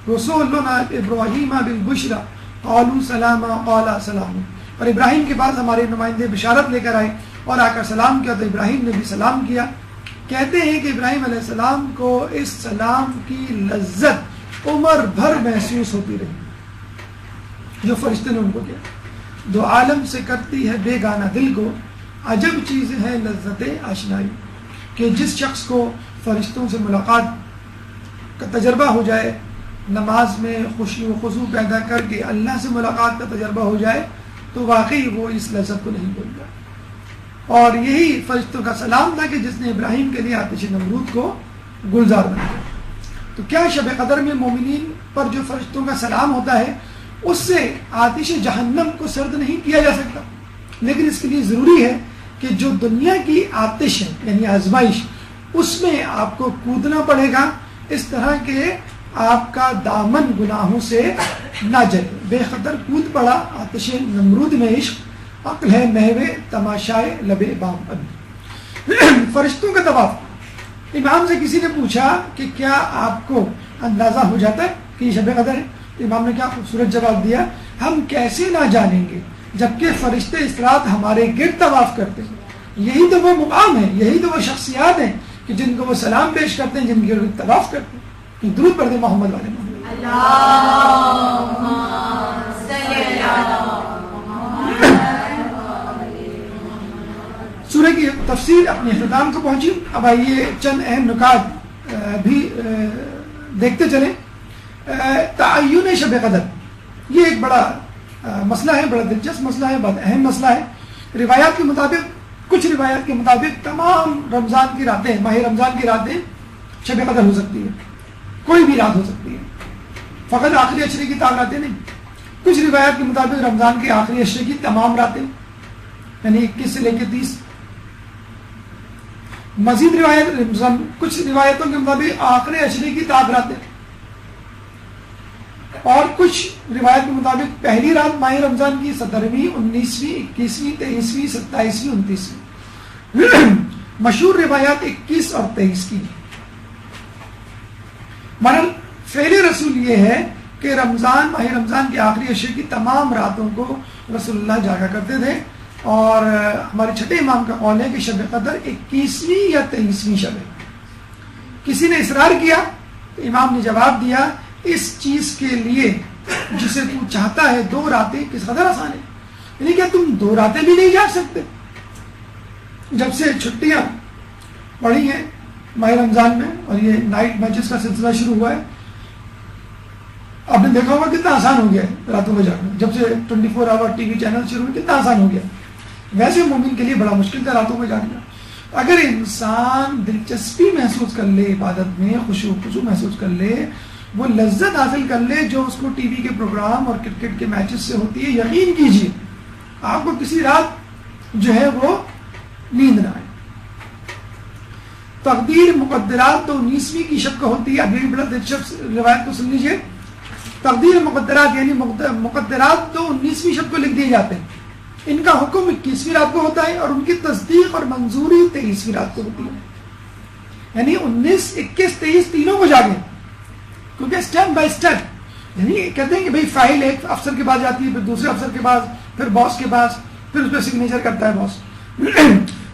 رسولنا ابراہیم بالبشرى قالوا سلاما قال سلام. اور ابراہیم کے بعد ہمارے نمائندے بشارت لے کر آئے اور آ کر سلام کیا تو ابراہیم نے بھی سلام کیا. کہتے ہیں کہ ابراہیم علیہ السلام کو اس سلام کی لذت عمر بھر محسوس ہوتی رہی جو فرشتے نے ان کو کیا. دو عالم سے کرتی ہے بے گانہ دل کو، عجب چیز ہے لذت آشنائی. کہ جس شخص کو فرشتوں سے ملاقات کا تجربہ ہو جائے، نماز میں خوشی و خضوع پیدا کر کے اللہ سے ملاقات کا تجربہ ہو جائے، تو واقعی وہ اس لذت کو نہیں بھول گا. اور یہی فرشتوں کا سلام تھا کہ جس نے ابراہیم کے لیے آتش نمرود کو گلزار بنایا. تو کیا شب قدر میں مومنین پر جو فرشتوں کا سلام ہوتا ہے اس سے آتش جہنم کو سرد نہیں کیا جا سکتا، لیکن اس کے لیے ضروری ہے کہ جو دنیا کی آتش ہے یعنی آزمائش، اس میں آپ کو کودنا پڑے گا اس طرح کہ آپ کا دامن گناہوں سے نہ جلے. بے خطر کود پڑا آتش نمرود میں عشق، عقل ہے محو تماشائے لب بام ابھی. فرشتوں کا طواف. امام سے کسی نے پوچھا کہ کیا آپ کو اندازہ ہو جاتا ہے کہ یہ شب قدر ہے؟ امام نے کیا خوبصورت جواب دیا، ہم کیسے نہ جانیں گے جبکہ فرشتے اس رات ہمارے گرد طواف کرتے ہیں. یہی تو وہ مقام ہے، یہی تو وہ شخصیات ہیں کہ جن کو وہ سلام پیش کرتے ہیں، جن کے گرد طواف کرتے ہیں. درود پڑھ دیں محمد والے محمد. سورہ کی تفسیر اپنے اختتام کو پہنچی. اب آئیے چند اہم نکات بھی دیکھتے چلیں. تعین شب قدر یہ ایک بڑا مسئلہ ہے، بڑا دلچسپ مسئلہ ہے، بہت اہم مسئلہ ہے. روایات کے مطابق، کچھ روایات کے مطابق تمام رمضان کی راتیں، ماہ رمضان کی راتیں شب قدر ہو سکتی ہے، کوئی بھی رات ہو سکتی ہے، فقط آخری عشرے کی تمام راتیں نہیں. کچھ روایات کے مطابق رمضان کے آخری عشرے کی تمام راتیں یعنی 21 سے لے کے 30. مزید کچھ روایتوں کے مطابق آخری عشرے کی تاک راتیں، اور کچھ روایت کے مطابق پہلی رات ماہ رمضان کی 17ویں، 19ویں، 21ویں، 23ویں، 27ویں، 29ویں. مشہور روایات 21 اور 23 کی. مگر فعل رسول یہ ہے کہ ماہ رمضان کے آخری عشرے کی تمام راتوں کو رسول اللہ جاگا کرتے تھے. اور ہمارے چھٹے امام کا قول ہے کہ شب قدر 21ویں یا 23ویں شب ہے. کسی نے اصرار کیا تو امام نے جواب دیا، اس چیز کے لیے جسے تو چاہتا ہے 2 راتیں کس قدر آسان ہے. یعنی کیا تم 2 راتیں بھی نہیں جاگ سکتے؟ جب سے چھٹیاں پڑی ہیں ماہ رمضان میں اور یہ نائٹ میچز کا سلسلہ شروع ہوا ہے، آپ نے دیکھا ہوگا کتنا آسان ہو گیا ہے راتوں میں جاگنا. جب سے 24 آور ٹی وی چینل شروع ہوئے کتنا آسان ہو گیا. ویسے مومن کے لیے بڑا مشکل تھا راتوں میں جاگنا. اگر انسان دلچسپی محسوس کر لے عبادت میں، خشوع خضوع محسوس کر لے، وہ لذت حاصل کر لے جو اس کو ٹی وی کے پروگرام اور کرکٹ کے میچز سے ہوتی ہے، یقین کیجیے آپ کو کسی رات جو ہے وہ نیند نہ آئے. تقدیر مقدرات تو 19ویں کی شب کو ہوتی ہے. ابھی بھی بڑا دلچسپ روایت کو سن لیجیے. تقدیر مقدرات یعنی مقدرات تو 19ویں شب کو لکھ دیے جاتے ہیں، ان کا حکم 21ویں رات کو ہوتا ہے اور ان کی تصدیق اور منظوری 23ویں رات کو ہوتی ہے. یعنی 19، 21، 23 تینوں کو جاگیں، کیونکہ اسٹیپ بائی اسٹیپ. یعنی کہتے ہیں کہ بھائی فائل ایک افسر کے پاس جاتی ہے، پھر دوسرے افسر کے پاس، پھر باس کے پاس، پھر اس پہ سگنیچر کرتا ہے باس.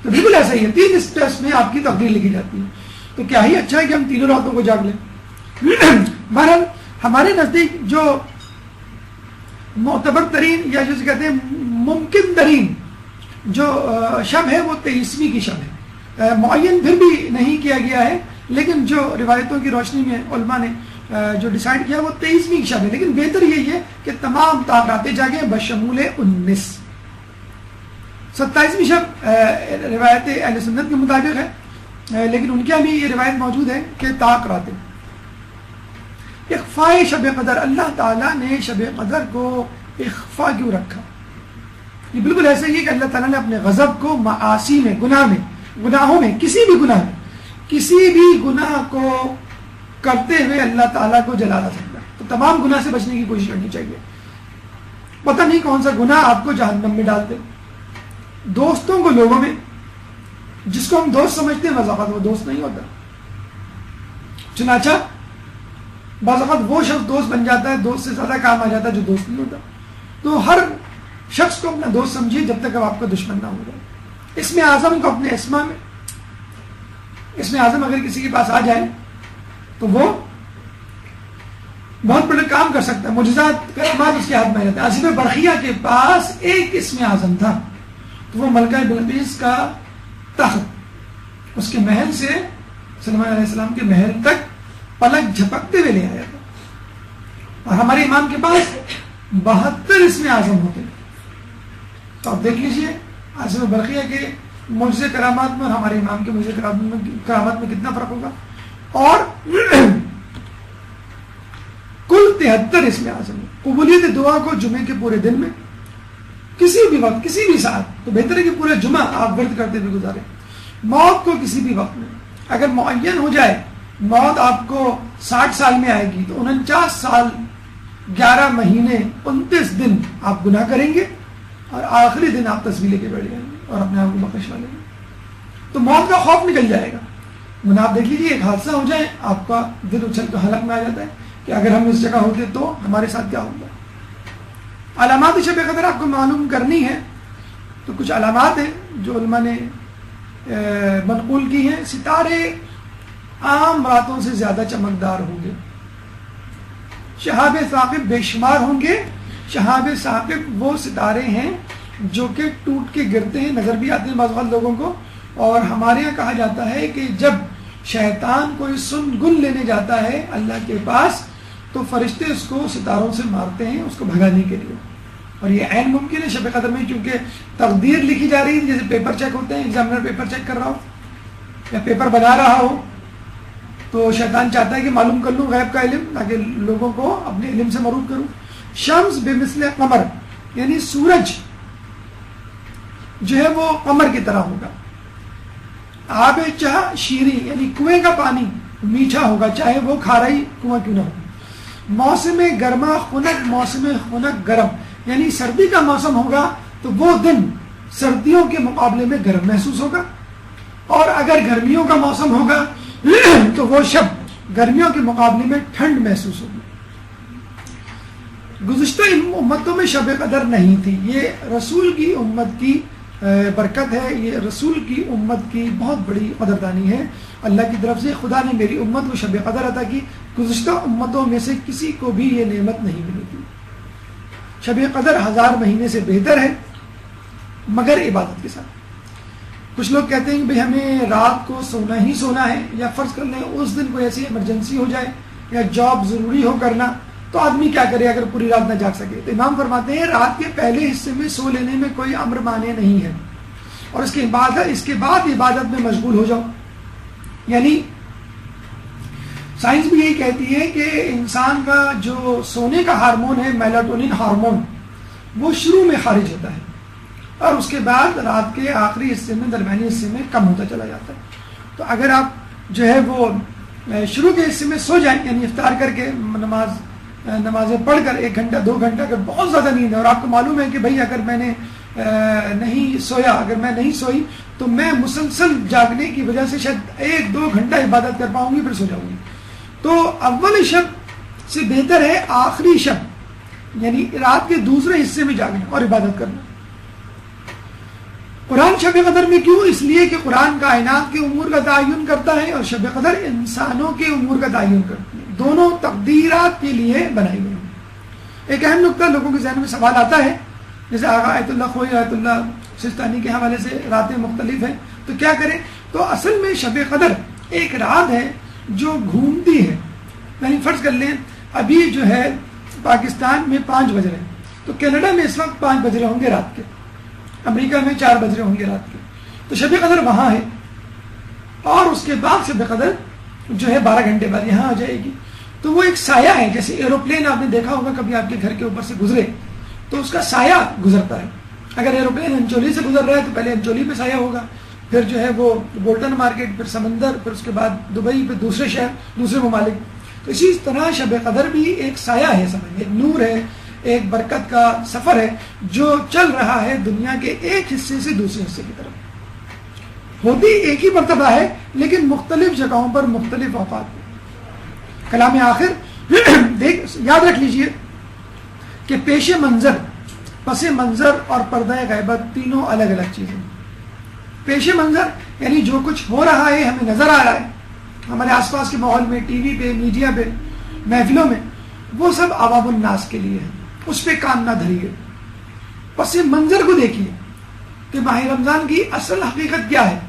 تو بالکل ایسا ہی ہے، 3 اسٹیپس میں آپ کی تقدیر لکھی جاتی ہے. تو کیا ہی اچھا ہے کہ ہم تینوں راتوں کو جاگ لیں. بہرحال ہمارے نزدیک جو معتبر ترین یا جسے کہتے ہیں ممکن ترین جو شب ہے وہ 23ویں کی شب ہے. معین پھر بھی نہیں کیا گیا ہے، لیکن جو روایتوں کی روشنی میں علماء نے جو ڈیسائیڈ کیا وہ 23ویں کی شب ہے. لیکن بہتر یہی ہے کہ تمام راتیں جاگیں بشمول 19. 27ویں شب روایت اہل سنت کے مطابق ہے، لیکن ان کے یہاں بھی یہ روایت موجود ہے کہ طاق راتیں. اخفاء شب قدر، اللہ تعالیٰ نے شب قدر کو اخفاء کیوں رکھا؟ یہ بالکل ایسا ہی ہے کہ اللہ تعالیٰ نے اپنے غضب کو معاصی میں، گناہوں میں، کسی بھی گناہ کو کرتے ہوئے اللہ تعالیٰ کو جلا نہ سکتا. تو تمام گناہ سے بچنے کی کوشش کرنی چاہیے. پتہ نہیں کون سا گناہ آپ کو جہنم میں ڈال دے. دوستوں کو لوگوں میں، جس کو ہم دوست سمجھتے ہیں وضاحت وہ دوست نہیں ہوتا. چنانچہ بعض اوقات وہ شخص دوست بن جاتا ہے، دوست سے زیادہ کام آ جاتا ہے جو دوست نہیں ہوتا. تو ہر شخص کو اپنا دوست سمجھیے جب تک اب آپ کا دشمن نہ ہو جائے. اسم اعظم کو اپنے اسما میں، اسم اعظم اگر کسی کے پاس آ جائے تو وہ بہت بڑے کام کر سکتا ہے، معجزات کرامات اس کے ہاتھ میں آ جاتا ہے. آصف برقیہ کے پاس ایک اسم اعظم تھا تو وہ ملکہ بلقیس کا تخت اس کے محل سے سلیمان علیہ السلام کے محل تک پلک جھپکتے ہوئے لے آیا تھا. اور ہمارے امام کے پاس 72 اسم اعظم ہوتے ہیں. تو آپ دیکھ لیجئے آصف برقیہ کے معجزے کرامات میں اور ہمارے امام کے معجزے کرامات میں کتنا فرق ہوگا. اور کل 73 اسم اعظم. قبولیت دعا کو جمعے کے پورے دن میں کسی بھی وقت کسی بھی ساتھ، تو بہتر ہے کہ پورا جمعہ آپ ورد کرتے ہوئے گزاریں. موت کو کسی بھی وقت میں اگر معین ہو جائے موت آپ کو 60 سال میں آئے گی تو 49 سال 11 مہینے 29 دن آپ گناہ کریں گے اور آخری دن آپ تصویر لے کے بیٹھ جائیں گے اور اپنے آپ کو بخشوا لیں گے. تو موت کا خوف نکل جائے گا. ورنہ آپ دیکھ لیجیے ایک حادثہ ہو جائے آپ کا دل اچھل کے حلق میں آ جاتا ہے کہ اگر ہم اس جگہ ہوتے تو ہمارے ساتھ کیا ہوگا. علامات شب قدر آپ کو معلوم کرنی ہے تو کچھ علامات ہیں جو علماء نے منقول کی ہیں. ستارے عام راتوں سے زیادہ چمکدار ہوں گے. شہاب ثاقب بے شمار ہوں گے. شہاب ثاقب وہ ستارے ہیں جو کہ ٹوٹ کے گرتے ہیں، نظر بھی آتے ہیں بعض اوقات لوگوں کو. اور ہمارے یہاں کہا جاتا ہے کہ جب شیطان کوئی سن گن لینے جاتا ہے اللہ کے پاس تو فرشتے اس کو ستاروں سے مارتے ہیں اس کو بھگانے کے لیے. اور یہ عین ممکن ہے شب قدر میں، کیونکہ تقدیر لکھی جا رہی ہے. جیسے پیپر چیک ہوتے ہیں، ایگزامنر پیپر چیک کر رہا ہو یا پیپر بنا رہا ہو تو شیطان چاہتا ہے کہ معلوم کر لوں غیب کا علم تاکہ لوگوں کو اپنے علم سے معروف کروں. شمس بے مثل قمر یعنی سورج جو ہے وہ قمر کی طرح ہوگا. آب چاہ شیریں یعنی کنویں کا پانی میٹھا ہوگا چاہے وہ کھارائی کنواں کیوں نہ ہو. موسم گرما خنک موسم خنک گرم یعنی سردی کا موسم ہوگا تو وہ دن سردیوں کے مقابلے میں گرم محسوس ہوگا. اور اگر گرمیوں کا موسم ہوگا تو وہ شب گرمیوں کے مقابلے میں ٹھنڈ محسوس ہوگی. گزشتہ امتوں میں شب قدر نہیں تھی. یہ رسول کی امت کی برکت ہے، یہ رسول کی امت کی بہت بڑی قدردانی ہے. اللہ کی طرف سے خدا نے میری امت کو شب قدر عطا کی. گزشتہ امتوں میں سے کسی کو بھی یہ نعمت نہیں ملی تھی. شب قدر 1000 مہینے سے بہتر ہے مگر عبادت کے ساتھ. کچھ لوگ کہتے ہیں کہ بھئی ہمیں رات کو سونا ہی سونا ہے، یا فرض کر لیں اس دن کوئی ایسی ایمرجنسی ہو جائے یا جاب ضروری ہو کرنا تو آدمی کیا کرے اگر پوری رات نہ جاگ سکے. تو امام فرماتے ہیں رات کے پہلے حصے میں سو لینے میں کوئی امر مانع نہیں ہے، اور اس کے بعد عبادت میں مشغول ہو جاؤ. یعنی سائنس بھی یہی کہتی ہے کہ انسان کا جو سونے کا ہارمون ہے میلاٹونین ہارمون وہ شروع میں خارج ہوتا ہے اور اس کے بعد رات کے آخری حصے میں درمیانی حصے میں کم ہوتا چلا جاتا ہے. تو اگر آپ جو ہے وہ شروع کے حصے میں سو جائیں یعنی افطار کر کے نمازیں پڑھ کر 1 گھنٹہ 2 گھنٹہ اگر بہت زیادہ نیند ہے اور آپ کو معلوم ہے کہ بھئی اگر میں نے نہیں سویا، اگر میں نہیں سوئی تو میں مسلسل جاگنے کی وجہ سے شاید 1-2 گھنٹہ عبادت کر پاؤں گی پھر سو جاؤں گی. تو اول شب سے بہتر ہے آخری شب یعنی رات کے دوسرے حصے میں جاگنا اور عبادت کرنا. قرآن شب قدر میں کیوں؟ اس لیے کہ قرآن کائنات کے امور کا تعین کرتا ہے اور شب قدر انسانوں کے امور کا تعین کرتی ہے. دونوں تقدیرات کے لیے بنائی گئی. ایک اہم نقطہ لوگوں کے ذہن میں سوال آتا ہے، جیسے آغا آیت اللہ خوئی آیت اللہ سستانی کے حوالے سے راتیں مختلف ہیں تو کیا کریں. تو اصل میں شب قدر ایک رات ہے جو گھومتی ہے. یعنی فرض کر لیں ابھی جو ہے پاکستان میں 5 بج رہے ہیں تو کینیڈا میں اس وقت 5 بج رہے ہوں گے رات کے، امریکہ میں 4 بج رہے ہوں گے رات کے. تو شب قدر وہاں ہے اور اس کے بعد شب قدر جو ہے 12 گھنٹے بعد یہاں آ جائے گی. تو وہ ایک سایہ ہے، جیسے ایروپلین آپ نے دیکھا ہوگا کبھی آپ کے گھر کے اوپر سے گزرے تو اس کا سایہ گزرتا ہے. اگر ایروپلین انچولی سے گزر رہا ہے تو پہلے انچولی پہ سایہ ہوگا، پھر جو ہے وہ بولٹن مارکیٹ، پھر سمندر، پھر اس کے بعد دبئی، پھر دوسرے شہر، دوسرے ممالک. تو اسی طرح شب قدر بھی ایک سایہ ہے، سمجھ ایک نور ہے، ایک برکت کا سفر ہے جو چل رہا ہے دنیا کے ایک حصے سے دوسرے حصے کی طرف. ہوتی ایک ہی مرتبہ ہے لیکن مختلف جگہوں پر مختلف اوقات. کلام آخر یاد رکھ لیجئے کہ پیش منظر، پس منظر اور پردہ غیبت تینوں الگ الگ چیزیں. پیش منظر یعنی جو کچھ ہو رہا ہے ہمیں نظر آ رہا ہے ہمارے آس پاس کے ماحول میں، ٹی وی پہ، میڈیا پہ، محفلوں میں، وہ سب عوام الناس کے لیے ہے، اس پہ کام نہ دھریے. پس منظر کو دیکھیے کہ ماہ رمضان کی اصل حقیقت کیا ہے.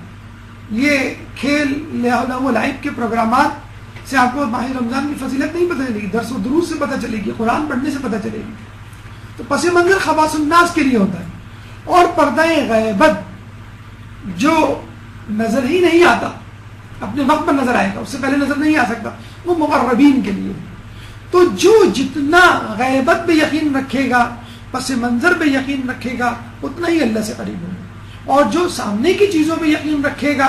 یہ کھیل لہو و لعب کے پروگرامات سے آپ کو ماہ رمضان کی فضیلت نہیں پتہ چلے گی، درس و دروس سے پتہ چلے گی، قرآن پڑھنے سے پتہ چلے گی. تو پس منظر خواص الناس کے لیے ہوتا ہے. اور پردہ غیبت جو نظر ہی نہیں آتا، اپنے وقت پر نظر آئے گا، اس سے پہلے نظر نہیں آ سکتا، وہ مقربین کے لیے. تو جو جتنا غیبت پہ یقین رکھے گا، پس منظر پہ یقین رکھے گا، اتنا ہی اللہ سے قریب ہوگا. اور جو سامنے کی چیزوں پہ یقین رکھے گا،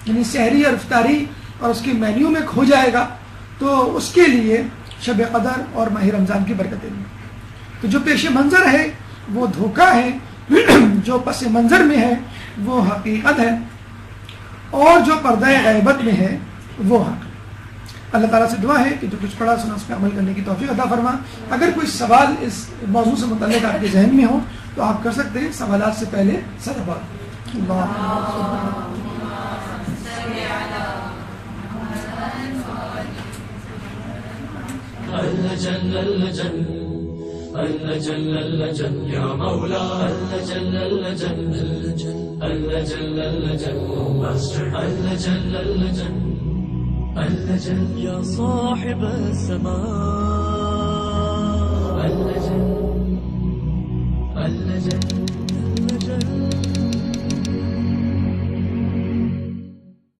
یعنی سحری اور افطاری اور اس کے مینیو میں کھو جائے گا، تو اس کے لیے شب قدر اور ماہ رمضان کی برکتیں نہیں. تو جو پیش منظر ہے وہ دھوکہ ہے، جو پس منظر میں ہے وہ حقیقت ہے، اور جو پردہ غیبت میں ہے وہ حق. اللہ تعالیٰ سے دعا ہے کہ جو کچھ پڑھا سنا اس پہ عمل کرنے کی توفیق عطا فرما. اگر کوئی سوال اس موضوع سے متعلق آپ کے ذہن میں ہو تو آپ کر سکتے ہیں. سوالات سے پہلے صلوات. اللجن اللجن اللجن اللجن يا مولا اللجن اللجن اللجن اللجن اللجن اللجن اللجن يا صاحب السماء اللجن اللجن